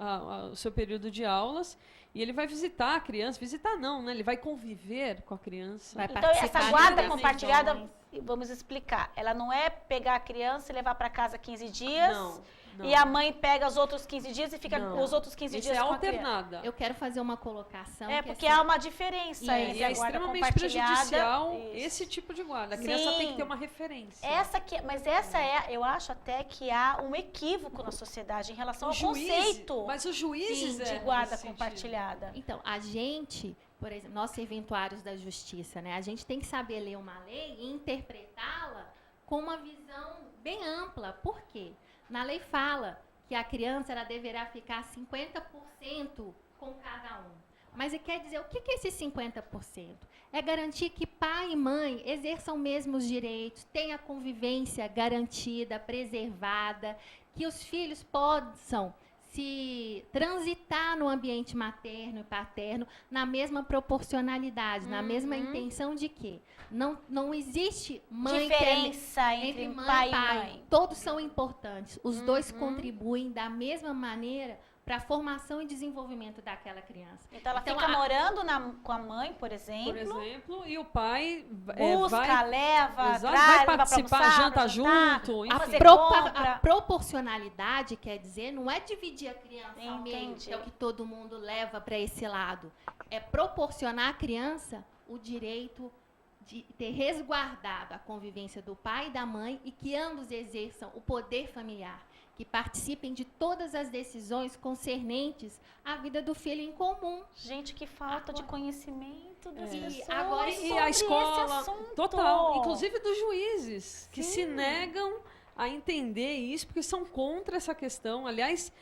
B: o seu período de aulas, e ele vai visitar a criança. Visitar não, né? Ele vai conviver com a criança.
C: Vai
A: Então,
C: participar
A: essa
C: de
A: guarda
C: reuniões.
A: compartilhada, vamos explicar, ela não é pegar a criança e levar para casa 15 dias...
B: Não.
A: E a mãe pega os outros 15 dias e fica
B: Não.
A: os outros 15
B: Isso
A: dias
B: é
A: com a criança.
B: alternada.
C: Eu quero fazer uma colocação.
A: É,
C: que
A: porque
C: assim,
A: há uma diferença entre
B: E é
A: a guarda
B: extremamente
A: compartilhada...
B: prejudicial
A: Isso.
B: esse tipo de guarda. A criança
A: Sim.
B: tem que ter uma referência.
A: Mas essa eu acho até que há um equívoco na sociedade em relação ao conceito
B: Mas os juízes
A: de guarda compartilhada.
C: Então, a gente, por exemplo, nós serventuários da justiça, né, a gente tem que saber ler uma lei e interpretá-la com uma visão bem ampla. Por quê? Na lei fala que a criança ela deverá ficar 50% com cada um. Mas quer dizer, o que é esse 50%? É garantir que pai e mãe exerçam mesmo os direitos, tenha convivência garantida, preservada, que os filhos possam se transitar no ambiente materno e paterno na mesma proporcionalidade, na mesma intenção de quê? Não existe mãe
A: Diferença entre pai e mãe.
C: Todos são importantes. Os dois contribuem da mesma maneira para a formação e desenvolvimento daquela criança.
A: Então ela fica morando com a mãe, por exemplo,
B: e o pai
A: busca, leva,
B: exato,
A: traz,
B: vai participar,
A: almoçar,
B: janta
A: pra jantar,
B: junto,
A: a
B: enfim.
A: fazer
C: A
A: compra.
C: proporcionalidade, quer dizer, não é dividir a criança ao meio,
A: Entendi.
C: que é o que todo mundo leva para esse lado. É proporcionar à criança o direito de ter resguardado a convivência do pai e da mãe e que ambos exerçam o poder familiar, que participem de todas as decisões concernentes à vida do filho em comum.
A: Gente, que falta de conhecimento das pessoas
C: agora-
A: sobre
B: E a
A: esse
B: escola,
A: assunto.
B: total, inclusive dos juízes, que se negam a entender isso, porque são contra essa questão. Aliás,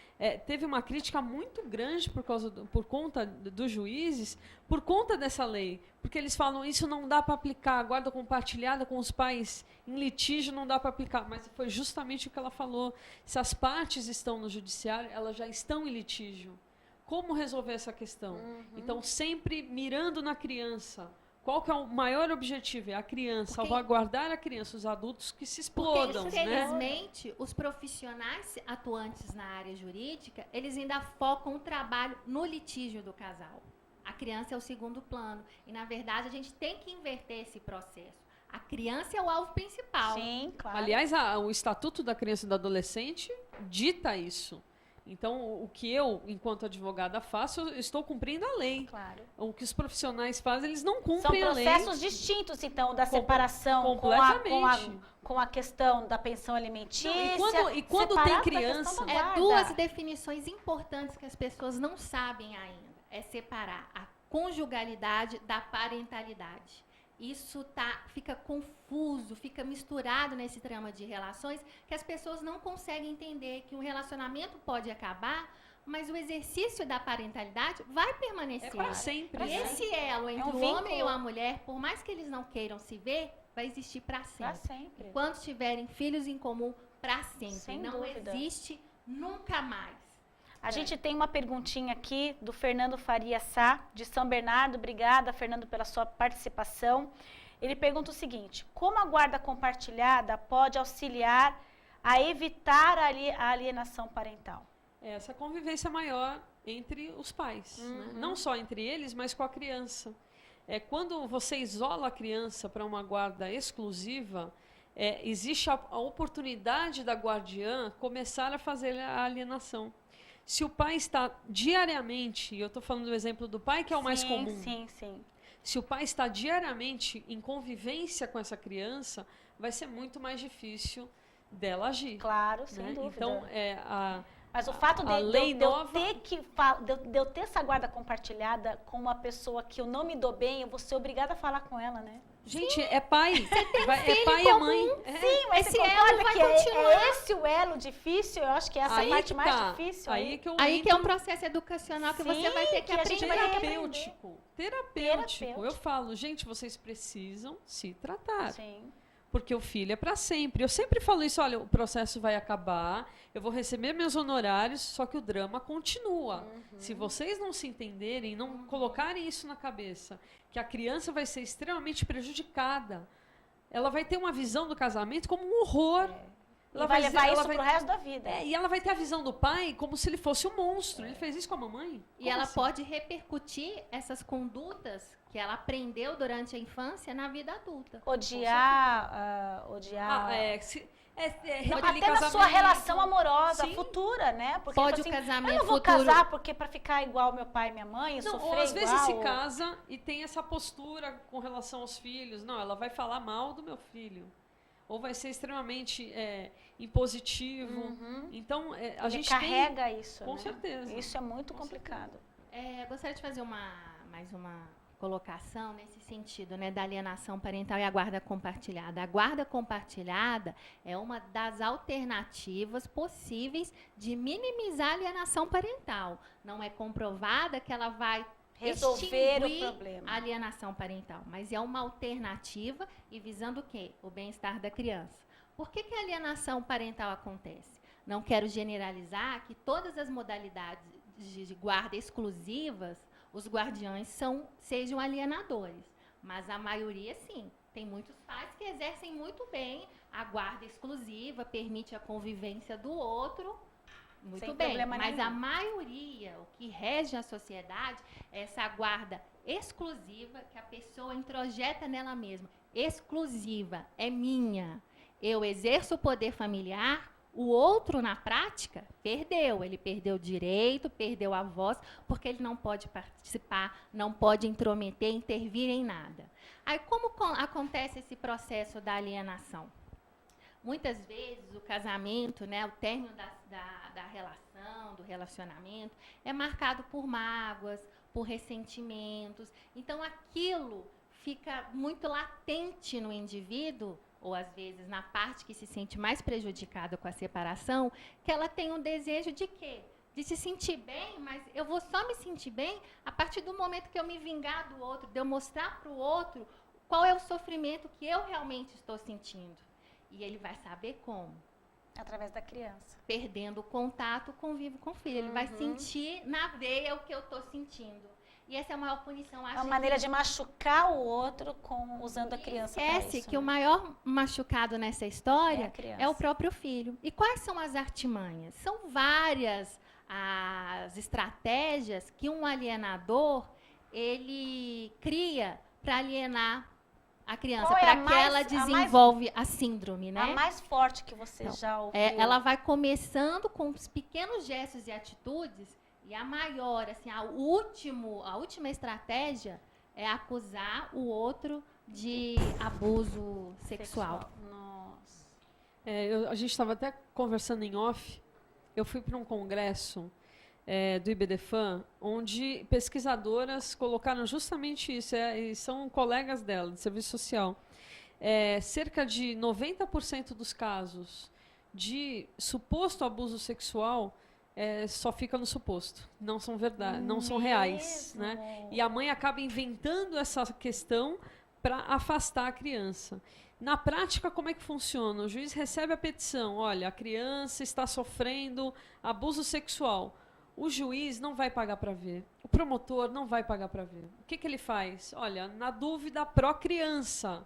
B: teve uma crítica muito grande por conta dos juízes, por conta dessa lei. Porque eles falam, isso não dá para aplicar, a guarda compartilhada com os pais em litígio não dá para aplicar. Mas foi justamente o que ela falou. Se as partes estão no judiciário, elas já estão em litígio. Como resolver essa questão? Então, sempre mirando na criança. Qual que é o maior objetivo? É a criança, salvaguardar a criança, os adultos que se explodam,
C: Porque,
B: né?
C: infelizmente, os profissionais atuantes na área jurídica, eles ainda focam o trabalho no litígio do casal. A criança é o segundo plano. E, na verdade, a gente tem que inverter esse processo. A criança é o alvo principal.
A: Sim, claro.
B: Aliás, o Estatuto da Criança e do Adolescente dita isso. Então, o que eu, enquanto advogada, faço, eu estou cumprindo a lei.
A: Claro.
B: O que os profissionais fazem, eles não
A: São
B: cumprem a lei.
A: processos distintos, então, da separação
B: completamente.
A: com a questão da pensão alimentícia.
B: Não, e quando tem
A: separado da
B: criança-
A: questão da
C: É
A: guarda.
C: duas definições importantes que as pessoas não sabem ainda. É separar a conjugalidade da parentalidade. Isso fica confuso, fica misturado nesse trama de relações que as pessoas não conseguem entender que um relacionamento pode acabar, mas o exercício da parentalidade vai permanecer.
B: É para sempre.
C: E
B: né?
C: esse elo entre
A: um
C: o homem
A: vínculo.
C: e a mulher, por mais que eles não queiram se ver, vai existir para
A: Pra
C: sempre.
A: sempre.
C: Quando tiverem filhos em comum, para sempre.
A: Sem
C: não
A: dúvida.
C: existe nunca mais.
A: A gente tem uma perguntinha aqui do Fernando Faria Sá, de São Bernardo. Obrigada, Fernando, pela sua participação. Ele pergunta o seguinte: como a guarda compartilhada pode auxiliar a evitar a alienação parental?
B: Essa convivência maior entre os pais. Né? Não só entre eles, mas com a criança. Quando você isola a criança para uma guarda exclusiva, existe a oportunidade da guardiã começar a fazer a alienação. Se o pai está diariamente, e eu estou falando do exemplo do pai, que é o mais comum.
A: Sim.
B: Se o pai está diariamente em convivência com essa criança, vai ser muito mais difícil dela agir.
A: Claro, sem
B: né?
A: dúvida.
B: Então,
A: mas o fato de eu ter essa guarda compartilhada com uma pessoa que eu não me dou bem, eu vou ser obrigada a falar com ela, né?
B: Gente, é pai.
C: É
B: pai e mãe.
A: Sim, mas
C: esse
A: você
C: elo
A: concorda
C: vai
A: que
C: continuar.
A: é esse o elo difícil? Eu acho que essa é a parte mais difícil.
B: Aí que
C: é um processo educacional que você vai ter que aprender.
B: Terapêutico. Eu falo, gente, vocês precisam se tratar.
A: Sim.
B: Porque o filho é para sempre. Eu sempre falo isso, olha, o processo vai acabar, eu vou receber meus honorários, só que o drama continua. Se vocês não se entenderem, não colocarem isso na cabeça, que a criança vai ser extremamente prejudicada, ela vai ter uma visão do casamento como um horror.
A: Ela vai levar isso pro resto da vida.
B: E ela vai ter a visão do pai como se ele fosse um monstro. Ele fez isso com a mamãe?
C: E ela pode repercutir essas condutas que ela aprendeu durante a infância na vida adulta.
A: Odiar. Até na sua relação amorosa futura, né? Porque
C: pode
A: assim,
C: o casamento
A: eu não vou
C: futuro
A: casar porque para ficar igual meu pai e minha mãe, eu sofrer
B: ou às
A: igual.
B: vezes se casa e tem essa postura com relação aos filhos. Não, ela vai falar mal do meu filho. Ou vai ser extremamente impositivo. Então, a gente
A: carrega isso,
B: com
A: né?
B: certeza.
A: Isso é muito complicado.
C: Gostaria de fazer mais uma colocação nesse sentido, né, da alienação parental e a guarda compartilhada. A guarda compartilhada é uma das alternativas possíveis de minimizar a alienação parental. Não é comprovada que ela vai
A: resolver o problema.
C: A alienação parental, mas é uma alternativa e visando o quê? O bem-estar da criança. Por que a alienação parental acontece? Não quero generalizar que todas as modalidades de guarda exclusivas, os guardiães sejam alienadores, mas a maioria sim. Tem muitos pais que exercem muito bem a guarda exclusiva, permite a convivência do outro. Muito bem, mas a maioria, o que rege a sociedade, é essa guarda exclusiva que a pessoa introjeta nela mesma. Exclusiva, é minha. Eu exerço o poder familiar, o outro, na prática, perdeu. Ele perdeu o direito, perdeu a voz, porque ele não pode participar, não pode intrometer, intervir em nada. Aí, como acontece esse processo da alienação? Muitas vezes o casamento, né, o término da relação, do relacionamento, é marcado por mágoas, por ressentimentos. Então, aquilo fica muito latente no indivíduo, ou às vezes na parte que se sente mais prejudicada com a separação, que ela tem um desejo de quê? De se sentir bem, mas eu vou só me sentir bem a partir do momento que eu me vingar do outro, de eu mostrar para o outro qual é o sofrimento que eu realmente estou sentindo. E ele vai saber como?
A: Através da criança.
C: Perdendo o contato, o convívio com o filho. Ele vai sentir na veia o que eu estou sentindo. E essa é a maior punição.
A: É uma maneira de machucar o outro usando a criança para isso.
C: Esquece que o maior machucado nessa história
A: é
C: o próprio filho. E quais são as artimanhas? São várias as estratégias que um alienador ele cria para alienar a criança, para que ela desenvolve a síndrome, né?
A: A mais forte que você já ouviu.
C: Ela vai começando com os pequenos gestos e atitudes, e a maior, assim, a última estratégia é acusar o outro de abuso sexual.
A: Nossa.
B: A gente estava até conversando em off. Eu fui para um congresso do IBDFAN, onde pesquisadoras colocaram justamente isso, e são colegas dela, de serviço social. Cerca de 90% dos casos de suposto abuso sexual só fica no suposto, não são verdade, não são reais, né? E a mãe acaba inventando essa questão para afastar a criança. Na prática, como é que funciona? O juiz recebe a petição, olha, a criança está sofrendo abuso sexual. O juiz não vai pagar para ver, o promotor não vai pagar para ver. O que ele faz? Olha, na dúvida, pró-criança.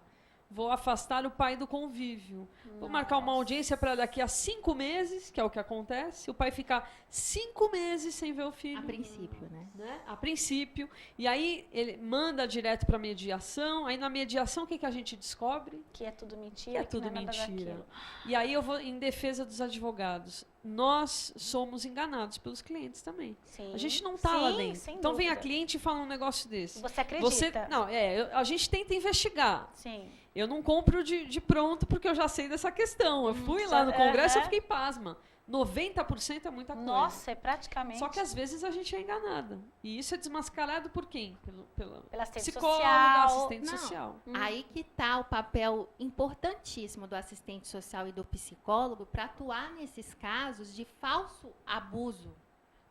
B: vou afastar o pai do convívio. Vou marcar uma audiência para daqui a 5 meses, que é o que acontece, o pai ficar 5 meses sem ver o filho.
C: A princípio, né?
B: A princípio. E aí ele manda direto para mediação. Aí na mediação o que a gente descobre?
A: Que é tudo mentira.
B: Que é tudo
A: não é nada
B: mentira.
A: daquilo.
B: E aí eu vou em defesa dos advogados. Nós somos enganados pelos clientes também.
A: Sim.
B: A gente não está lá
A: Sim,
B: dentro.
A: sem
B: Então vem a
A: dúvida.
B: cliente e fala um negócio desse.
A: Você acredita.
B: Não, a gente tenta investigar.
A: Sim.
B: Eu não compro de pronto porque eu já sei dessa questão. Eu fui lá no congresso e eu fiquei pasma. 90% é muita coisa.
A: Nossa, é praticamente.
B: Só que às vezes a gente é enganada. E isso é desmascarado por quem? Pela
A: assistente
B: psicóloga,
A: social.
B: assistente
C: Não.
B: social.
C: Aí que está o papel importantíssimo do assistente social e do psicólogo para atuar nesses casos de falso abuso.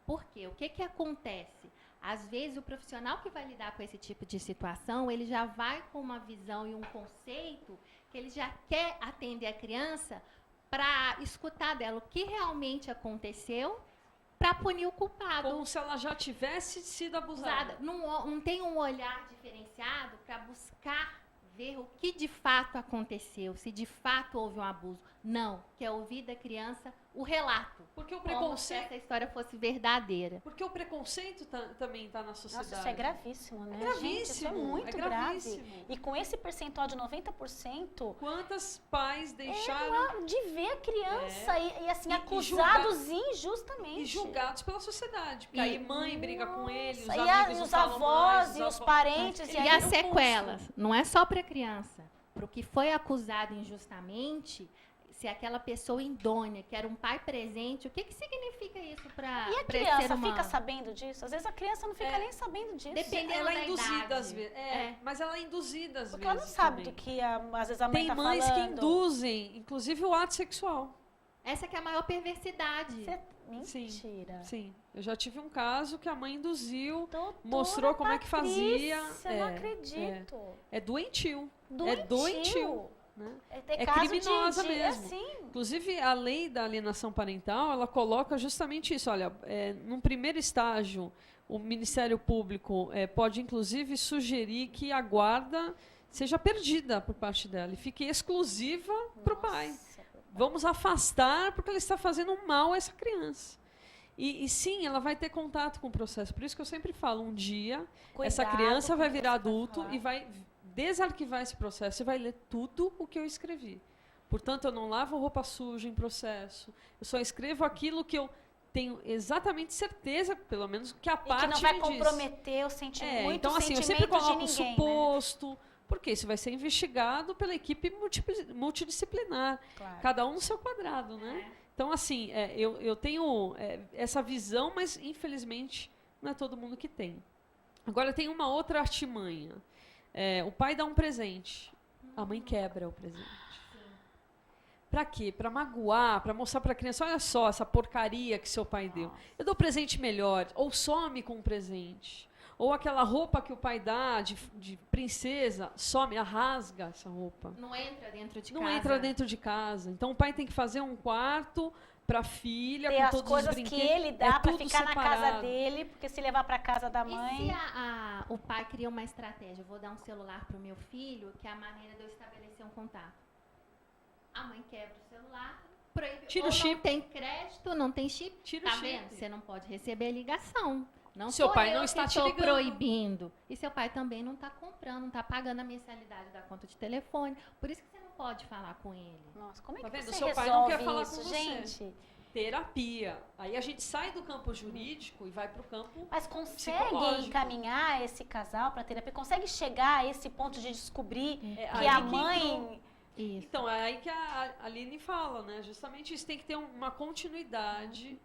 C: Por quê? O que acontece? Às vezes, o profissional que vai lidar com esse tipo de situação, ele já vai com uma visão e um conceito que ele já quer atender a criança para escutar dela o que realmente aconteceu para punir o culpado.
B: Como se ela já tivesse sido abusada.
C: Não tem um olhar diferenciado para buscar ver o que de fato aconteceu, se de fato houve um abuso. Não, quer ouvir da criança o relato.
B: Porque o
C: Como se
B: preconceito,
C: essa história fosse verdadeira.
B: porque o preconceito também está na sociedade.
A: Nossa, isso é gravíssimo, né?
B: É gravíssimo,
A: Gente, isso é muito
B: é
A: grave.
B: gravíssimo.
A: E com esse percentual de 90%,
B: Quantas pais deixaram
A: de ver a criança e assim,
B: E
A: acusados injustamente.
B: e julgados pela sociedade? Porque aí mãe briga com ele, os
A: Nossa,
B: amigos
A: e
B: não
A: os
B: falam
A: avós,
B: mais,
A: e os
B: avós-
A: parentes.
C: E
A: aí
C: as
A: não
C: sequelas, não é só para a criança. Para o que foi acusado injustamente, se aquela pessoa idônea, que era um pai presente, o que significa isso para
A: E a
C: esse ser
A: criança
C: humano?
A: fica sabendo disso? Às vezes a criança não fica nem sabendo disso.
C: Dependendo
B: Ela
C: da
B: é induzida
C: idade.
B: às vezes.
C: É.
B: Mas ela é induzida às
A: Porque
B: vezes.
A: ela não sabe
B: também.
A: do que às vezes a mãe
B: Tem
A: tá
B: mães
A: falando.
B: que induzem, inclusive o ato sexual.
C: Essa que é a maior perversidade.
A: Mentira.
B: Sim. Eu já tive um caso que a mãe induziu,
A: Doutora
B: mostrou como é que fazia.
A: Patrícia, não acredito.
B: É doentio.
A: Doentio.
B: É doentio. Né?
A: É
B: É criminosa
A: de,
B: mesmo.
A: Assim,
B: Inclusive, a lei da alienação parental, ela coloca justamente isso. Olha, num primeiro estágio, o Ministério Público pode, inclusive, sugerir que a guarda seja perdida por parte dela e fique exclusiva para o pai. Vamos afastar porque ela está fazendo mal a essa criança. E sim, ela vai ter contato com o processo. Por isso que eu sempre falo, um dia, essa
A: Cuidado
B: criança
A: com
B: vai
A: o que
B: virar
A: você vai
B: adulto
A: falar.
B: e vai desarquivar esse processo e vai ler tudo o que eu escrevi. Portanto, eu não lavo roupa suja em processo. Eu só escrevo aquilo que eu tenho exatamente certeza, pelo menos, que a
A: E
B: parte
A: que não vai
B: me diz.
A: comprometer o sentimento,
B: Então, assim, eu
A: sentimento
B: sempre coloco
A: de
B: um
A: ninguém,
B: suposto, porque isso vai ser investigado pela equipe multidisciplinar.
A: Claro.
B: Cada um no seu quadrado, né? Então, assim, eu tenho essa visão, mas, infelizmente, não é todo mundo que tem. Agora, tem uma outra artimanha. O pai dá um presente, a mãe quebra o presente. Para quê? Para magoar, para mostrar para a criança, olha só essa porcaria que seu pai deu. Eu dou presente melhor, ou some com um presente. Ou aquela roupa que o pai dá de princesa, some, rasga essa roupa.
C: Não entra dentro de
B: Não
C: casa.
B: entra dentro de casa. Então o pai tem que fazer um quarto para a filha,
A: Ter
B: com
A: as
B: todos
A: coisas
B: os
A: que
B: brinquedos.
A: ele dá para
B: tudo
A: ficar na casa
B: separado.
A: dele, porque se levar para casa da
C: E
A: mãe...
C: se o pai cria uma estratégia? Eu vou dar um celular para o meu filho, que é a maneira de eu estabelecer um contato. A mãe quebra o celular, proíbe.
B: Tira o
C: ou
B: chip.
C: não tem crédito, não tem chip.
B: Tira o
C: Tá
B: chip.
C: vendo? Você não pode receber ligação. Não
B: Seu
C: sou
B: pai
C: eu
B: não
C: que
B: está te
C: estou
B: ligando.
C: proibindo. E seu pai também não está comprando, não está pagando a mensalidade da conta de telefone. Por isso que você não pode falar com ele.
A: Nossa, como é
B: Tá
A: que
B: vendo?
A: você
B: Seu pai
A: resolve
B: não quer falar
A: isso,
B: com você.
A: gente?
B: Terapia. Aí a gente sai do campo jurídico e vai para o campo...
A: Mas consegue
B: Psicológico.
A: encaminhar esse casal para terapia? Consegue chegar a esse ponto de descobrir que
B: aí
A: a
B: que
A: mãe...
B: entrou.
C: Isso.
B: Então, é aí que a Aline fala, né? Justamente isso, tem que ter uma continuidade.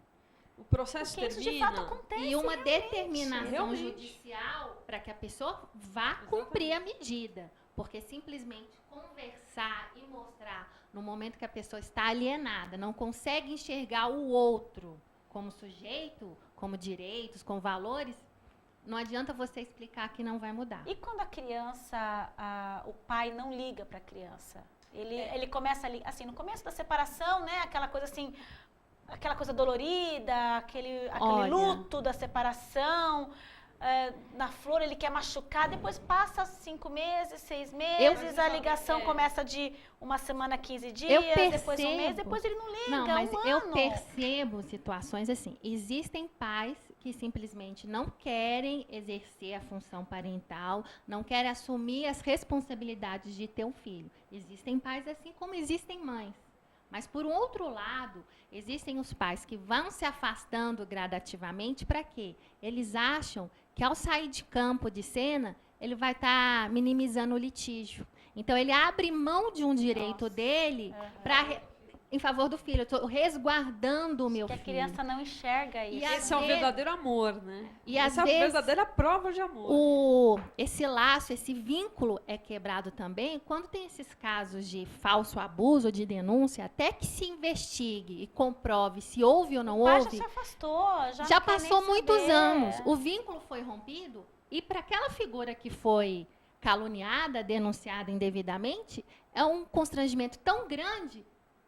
B: O processo
A: Porque isso
B: termina...
A: de fato acontece.
C: E uma
A: realmente.
C: determinação
B: Realmente.
C: judicial para que a pessoa vá cumprir a medida. Porque simplesmente conversar e mostrar no momento que a pessoa está alienada, não consegue enxergar o outro como sujeito, como direitos, com valores, não adianta você explicar que não vai mudar.
A: E quando a criança, o pai não liga para a criança? Ele começa ali, assim, no começo da separação, né? Aquela coisa assim, aquela coisa dolorida, aquele
C: Olha.
A: luto da separação. na flor, ele quer machucar, depois passa 5 meses, 6 meses, a ligação começa de uma semana, 15 dias, depois um mês, depois ele não liga,
C: não, mas
A: um
C: eu
A: ano.
C: percebo situações assim, existem pais que simplesmente não querem exercer a função parental, não querem assumir as responsabilidades de ter um filho. Existem pais assim como existem mães. Mas, por um outro lado, existem os pais que vão se afastando gradativamente para quê? Eles acham que, ao sair de campo, de cena, ele vai estar minimizando o litígio. Então, ele abre mão de um direito dele em favor do filho. Eu estou resguardando o meu filho.
A: Que a criança não enxerga isso.
B: Esse é o verdadeiro amor, né?
C: E
B: essa é a verdadeira prova de amor.
C: Esse laço, esse vínculo é quebrado também quando tem esses casos de falso abuso, de denúncia, até que se investigue e comprove se houve ou não
A: O pai
C: houve.
A: já se afastou,
C: Já
A: não quer
C: passou
A: nem
C: muitos
A: saber.
C: anos. O vínculo foi rompido e para aquela figura que foi caluniada, denunciada indevidamente, é um constrangimento tão grande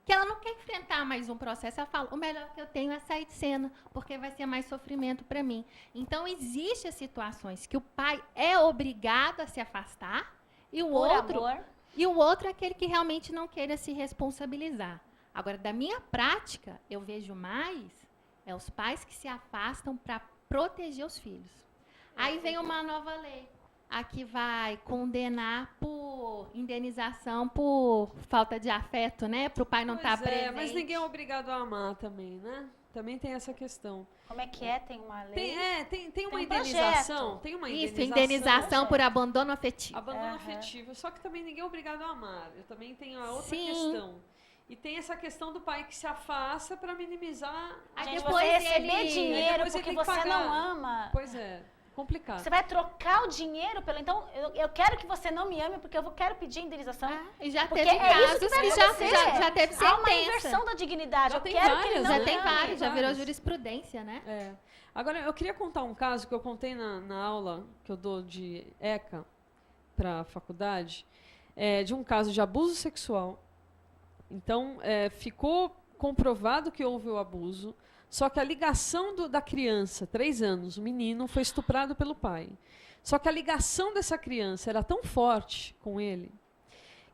C: que ela não quer enfrentar mais um processo. Ela fala, o melhor que eu tenho é sair de cena, porque vai ser mais sofrimento para mim. Então, existem situações que o pai é obrigado a se afastar e o outro é aquele que realmente não queira se responsabilizar. Agora, da minha prática, eu vejo mais os pais que se afastam para proteger os filhos. Aí vem uma nova lei. Aqui vai condenar por indenização por falta de afeto, né? Para o pai não estar presente.
B: Mas ninguém é obrigado a amar também, né? Também tem essa questão.
A: Como é que é? Tem uma lei?
B: Tem uma indenização. Tem uma
C: indenização por abandono afetivo.
B: Abandono afetivo. Só que também ninguém é obrigado a amar. Eu também tenho a outra questão. E tem essa questão do pai que se afasta para minimizar...
A: Gente, você receber dinheiro porque você não ama.
B: Pois é. Complicado.
A: Você vai trocar o dinheiro pelo... Então, eu quero que você não me ame porque eu quero pedir indenização.
C: E já
A: porque
C: teve casos que já teve sentença.
A: Há uma inversão da dignidade.
B: Já tem várias,
C: já tem vários, já virou jurisprudência, né?
B: Agora, eu queria contar um caso que eu contei na aula que eu dou de ECA para a faculdade, de um caso de abuso sexual. Então, ficou comprovado que houve o abuso. Só que a ligação da criança, 3 anos, o menino foi estuprado pelo pai. Só que a ligação dessa criança era tão forte com ele,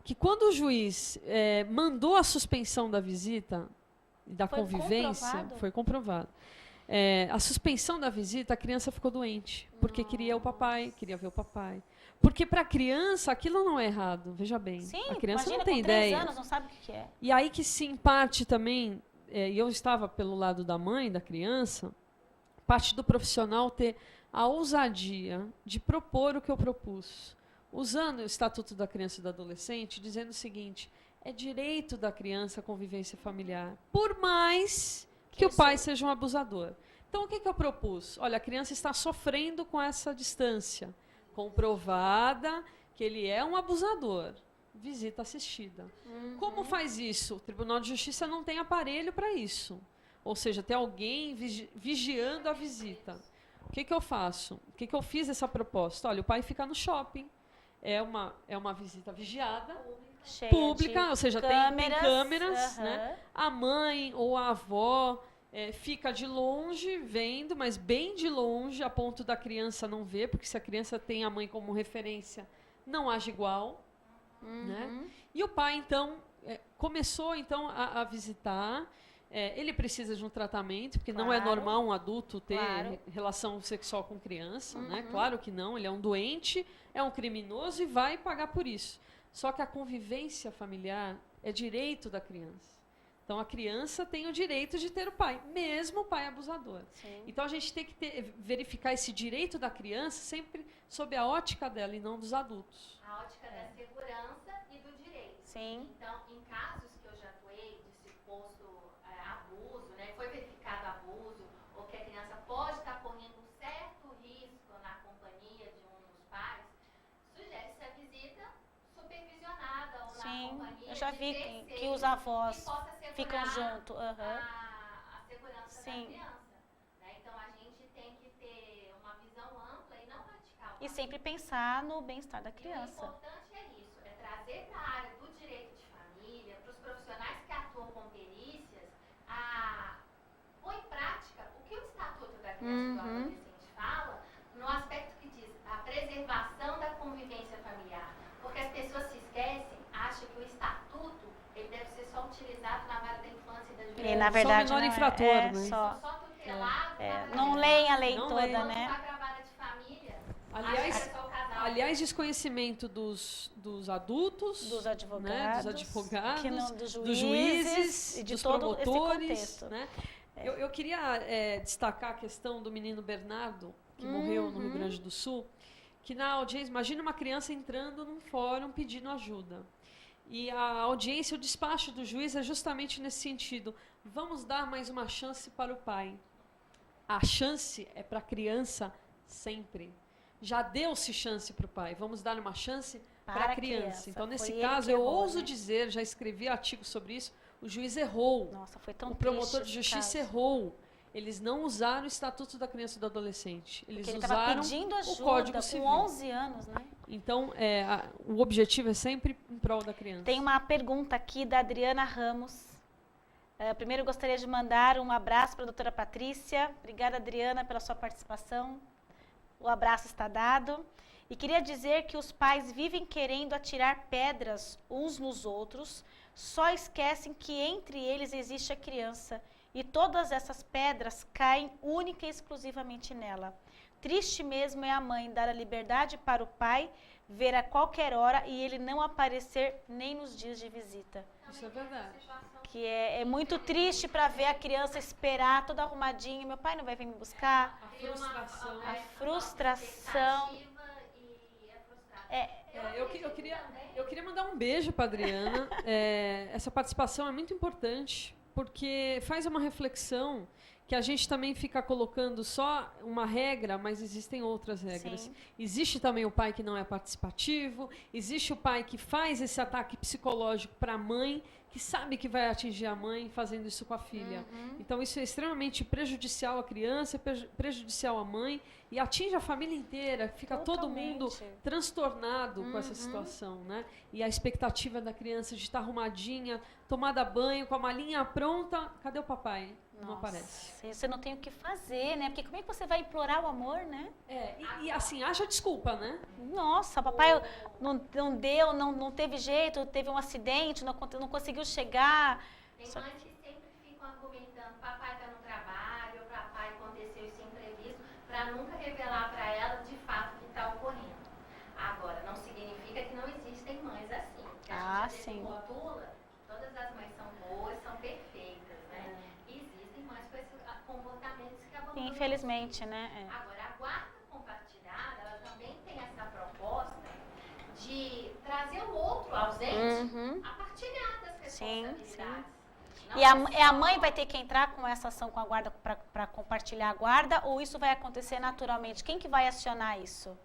B: que quando o juiz mandou a suspensão da visita e da convivência, foi comprovado. A suspensão da visita, a criança ficou doente, porque queria o papai, queria ver o papai. Porque para a criança aquilo não é errado, veja bem.
A: Sim,
B: a criança
A: imagina,
B: não tem
A: com 3
B: ideia.
A: anos, não sabe o que é.
B: E aí que se parte também... e eu estava pelo lado da mãe, da criança, parte do profissional ter a ousadia de propor o que eu propus, usando o Estatuto da Criança e do Adolescente, dizendo o seguinte, é direito da criança a convivência familiar, por mais que o pai seja um abusador. Então, o que eu propus? Olha, a criança está sofrendo com essa distância, comprovada que ele é um abusador. Visita assistida. Como faz isso? O Tribunal de Justiça não tem aparelho para isso. Ou seja, tem alguém vigiando a visita. O que eu faço? O que eu fiz essa proposta? Olha, o pai fica no shopping. É uma visita vigiada, pública, ou seja, tem câmeras. Né? A mãe ou a avó fica de longe, vendo, mas bem de longe, a ponto da criança não ver, porque se a criança tem a mãe como referência, não age igual. Né? E o pai, então, começou então, a visitar. Ele precisa de um tratamento, porque não é normal um adulto ter relação sexual com criança. Né? Claro que não, ele é um doente, é um criminoso e vai pagar por isso. Só que a convivência familiar é direito da criança. Então, a criança tem o direito de ter o pai, mesmo o pai abusador. Sim. Então, a gente tem que verificar esse direito da criança sempre sob a ótica dela e não dos adultos.
C: A ótica da segurança e do direito.
A: Sim.
C: Então, em casos que eu já atuei de suposto abuso, né, foi verificado abuso, ou que a criança pode estar correndo um certo risco na companhia de um dos pais, sugere-se a visita supervisionada ou na companhia.
A: Eu já vi que os avós ficam junto.
C: A segurança
A: Sim.
C: da criança. Né? Então, a gente tem que ter uma visão ampla e não radical.
A: E sempre pensar no bem-estar da criança.
C: O importante é isso, é trazer para a área do direito de família, para os profissionais que atuam com perícias, pôr em prática o que o Estatuto da Criança e do Adolescente fala no aspecto
A: E na verdade
B: só o menor
A: não
B: infrator,
A: é,
B: né?
C: Só tutelado,
A: não leem a lei
B: Não
A: toda,
B: leem.
A: né?
C: vai pra vara de família.
B: Aliás,
C: acha que é só o casal.
B: aliás, desconhecimento dos adultos,
A: Dos advogados,
B: né, dos advogados,
A: que não, dos
B: dos
A: juízes
B: juízes,
A: e de
B: dos
A: todo esse
B: promotores.
A: contexto.
B: Né? Eu queria destacar a questão do menino Bernardo, que morreu no Rio Grande do Sul, que na audiência, imagina uma criança entrando num fórum pedindo ajuda. E a audiência, o despacho do juiz é justamente nesse sentido. Vamos dar mais uma chance para o pai. A chance é para a criança sempre. Já deu-se chance para o pai. Vamos dar uma chance para a criança. Então, nesse caso, eu ouso dizer, já escrevi artigo sobre isso, o juiz errou.
A: Nossa, foi tão
B: O promotor de
A: triste
B: justiça
A: esse caso.
B: errou. Eles não usaram o Estatuto da Criança e do Adolescente. Eles
A: Porque ele estava
B: usaram
A: pedindo
B: o
A: ajuda
B: Código
A: com
B: Civil.
A: 11 anos, né?
B: Então, o objetivo é sempre em prol da criança.
A: Tem uma pergunta aqui da Adriana Ramos. Primeiro, gostaria de mandar um abraço para a doutora Patrícia. Obrigada, Adriana, pela sua participação. O abraço está dado. E queria dizer que os pais vivem querendo atirar pedras uns nos outros, só esquecem que entre eles existe a criança. E todas essas pedras caem única e exclusivamente nela. Triste mesmo é a mãe dar a liberdade para o pai ver a qualquer hora e ele não aparecer nem nos dias de visita.
B: Isso é verdade.
A: Que é muito triste para ver a criança esperar toda arrumadinha. Meu pai não vai vir me buscar.
B: A frustração.
A: A frustração.
B: Eu queria mandar um beijo para Adriana. Essa participação é muito importante, porque faz uma reflexão que a gente também fica colocando só uma regra, mas existem outras regras.
A: Sim.
B: Existe também o pai que não é participativo, existe o pai que faz esse ataque psicológico para a mãe, que sabe que vai atingir a mãe fazendo isso com a filha. Então isso é extremamente prejudicial à criança, prejudicial à mãe e atinge a família inteira, fica todo mundo transtornado com essa situação, né? E a expectativa da criança de estar arrumadinha, tomada banho, com a malinha pronta, cadê o papai? Não aparece.
A: Você não tem o que fazer, né? Porque como é que você vai implorar o amor, né?
B: E assim, haja desculpa, né?
A: Nossa, papai não deu, não teve jeito, teve um acidente, não conseguiu chegar.
C: Tem mães que sempre ficam argumentando, papai está no trabalho, papai aconteceu esse imprevisto, para nunca revelar para ela de fato o que está ocorrendo. Agora, não significa que não existem mães assim. Que a gente
A: sim.
C: rotula que todas as mães são boas, são perfeitas, né? Existem mães com esses comportamentos que abandonam.
A: Infelizmente, né?
C: Agora, a guarda compartilhada, ela também tem essa proposta de trazer o outro ausente a partilhar das responsabilidades.
A: E a mãe vai ter que entrar com essa ação com a guarda para compartilhar a guarda, ou isso vai acontecer naturalmente? Quem que vai acionar isso?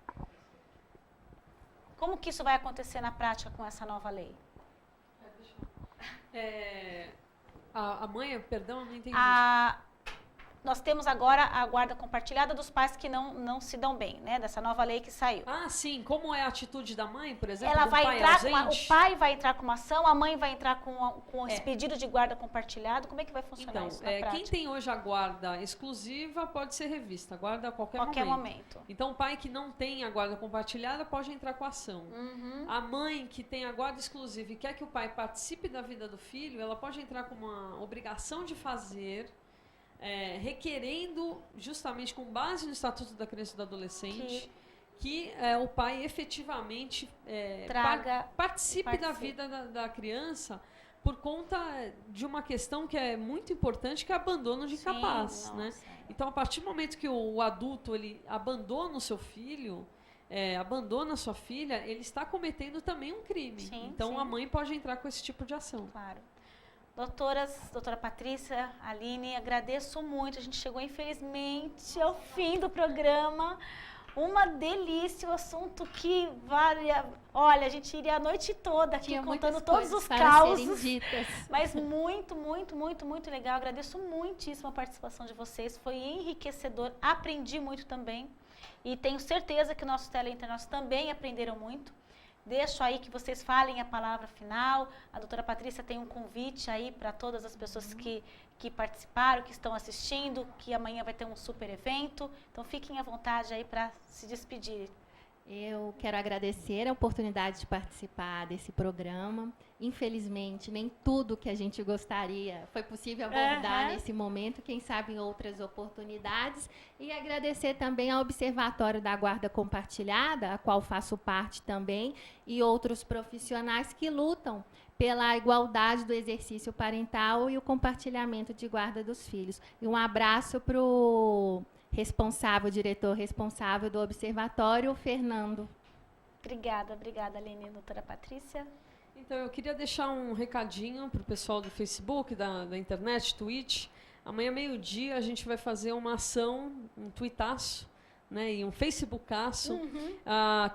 A: Como que isso vai acontecer na prática com essa nova lei?
B: A mãe, perdão, eu não entendi.
A: Nós temos agora a guarda compartilhada dos pais que não se dão bem, né? Dessa nova lei que saiu.
B: Ah, sim. Como é a atitude da mãe, por exemplo?
A: Ela
B: do
A: vai
B: pai
A: entrar
B: ausente?
A: o pai vai entrar com uma ação, a mãe vai entrar com esse pedido de guarda compartilhado. Como é que vai funcionar isso na prática?
B: Quem tem hoje a guarda exclusiva pode ser revista, a guarda a qualquer momento. Então, o pai que não tem a guarda compartilhada pode entrar com a ação. A mãe que tem a guarda exclusiva e quer que o pai participe da vida do filho, ela pode entrar com uma obrigação de fazer, requerendo, justamente com base no Estatuto da Criança e do Adolescente, que o pai efetivamente participe da vida da criança, por conta de uma questão que é muito importante, que é abandono de capaz, né? Então, a partir do momento que o adulto ele abandona o seu filho, abandona a sua filha, ele está cometendo também um crime. Então, a mãe pode entrar com esse tipo de ação.
A: Claro. Doutora Patrícia, Aline, agradeço muito. A gente chegou, infelizmente, ao fim do programa. Uma delícia, o assunto que vale... Olha, a gente iria a noite toda aqui contando todos os causos. Mas muito, muito, muito, muito legal. Agradeço muitíssimo a participação de vocês. Foi enriquecedor. Aprendi muito também. E tenho certeza que nossos teleinternados também aprenderam muito. Deixo aí que vocês falem a palavra final. A doutora Patrícia tem um convite aí para todas as pessoas que participaram, que estão assistindo, que amanhã vai ter um super evento. Então, fiquem à vontade aí para se despedir.
C: Eu quero agradecer a oportunidade de participar desse programa. Infelizmente, nem tudo que a gente gostaria foi possível abordar nesse momento, quem sabe em outras oportunidades. E agradecer também ao Observatório da Guarda Compartilhada, a qual faço parte também, e outros profissionais que lutam pela igualdade do exercício parental e o compartilhamento de guarda dos filhos. E um abraço para o diretor responsável do Observatório, o Fernando.
A: Obrigada, Aline. Doutora Patrícia?
B: Então, eu queria deixar um recadinho para o pessoal do Facebook, da internet, Twitch. Amanhã, meio-dia, a gente vai fazer uma ação, um tweetaço, né, e um facebookaço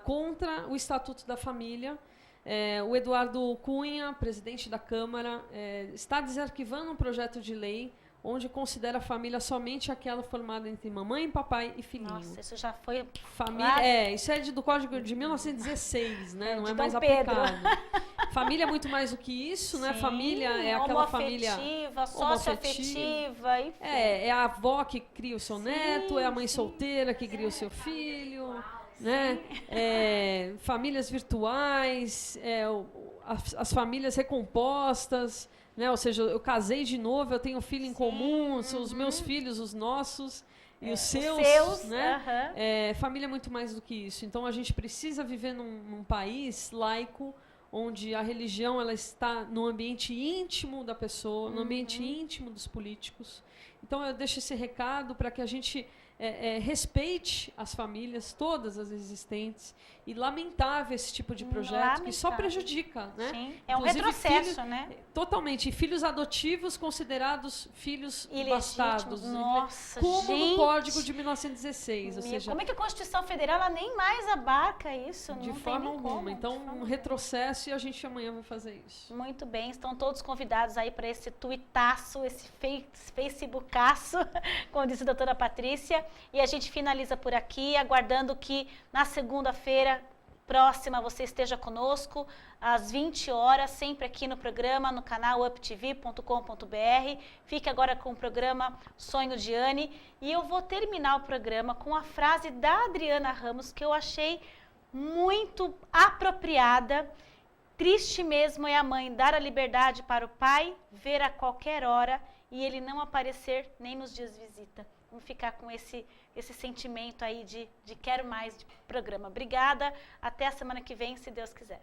B: contra o Estatuto da Família. O Eduardo Cunha, presidente da Câmara, está desarquivando um projeto de lei onde considera a família somente aquela formada entre mamãe, papai e filhinho.
A: Nossa, isso já foi...
B: Família, isso é do Código de 1916, né? Não é mais aplicado. Família é muito mais do que isso, né? Família é aquela família
A: socioafetiva, enfim.
B: É a avó que cria o seu neto, é a mãe solteira que cria o seu filho, né? Famílias virtuais, as famílias recompostas, né? Ou seja, eu casei de novo, eu tenho um filho em comum, são os meus filhos, os nossos e os seus, né? Família é muito mais do que isso. Então a gente precisa viver num país laico, onde a religião ela está no ambiente íntimo da pessoa, no ambiente íntimo dos políticos. Então eu deixo esse recado para que a gente respeite as famílias, todas as existentes, e lamentável esse tipo de projeto que só prejudica, né?
A: Sim. É um retrocesso, né?
B: Totalmente. E filhos adotivos considerados filhos bastardos.
A: Nossa,
B: como no Código de 1916. Ou seja,
A: como é que a Constituição Federal ela nem mais abarca isso?
B: De forma alguma. Então, um retrocesso e a gente amanhã vai fazer isso.
A: Muito bem. Estão todos convidados aí para esse tuitaço, esse facebookaço, como disse a doutora Patrícia. E a gente finaliza por aqui, aguardando que na segunda-feira próxima você esteja conosco, às 20 horas, sempre aqui no programa, no canal uptv.com.br. Fique agora com o programa Sonho de Anne. E eu vou terminar o programa com a frase da Adriana Ramos, que eu achei muito apropriada. Triste mesmo é a mãe dar a liberdade para o pai, ver a qualquer hora, e ele não aparecer nem nos dias de visita. Vamos ficar com esse sentimento aí de quero mais de programa. Obrigada, até a semana que vem, se Deus quiser.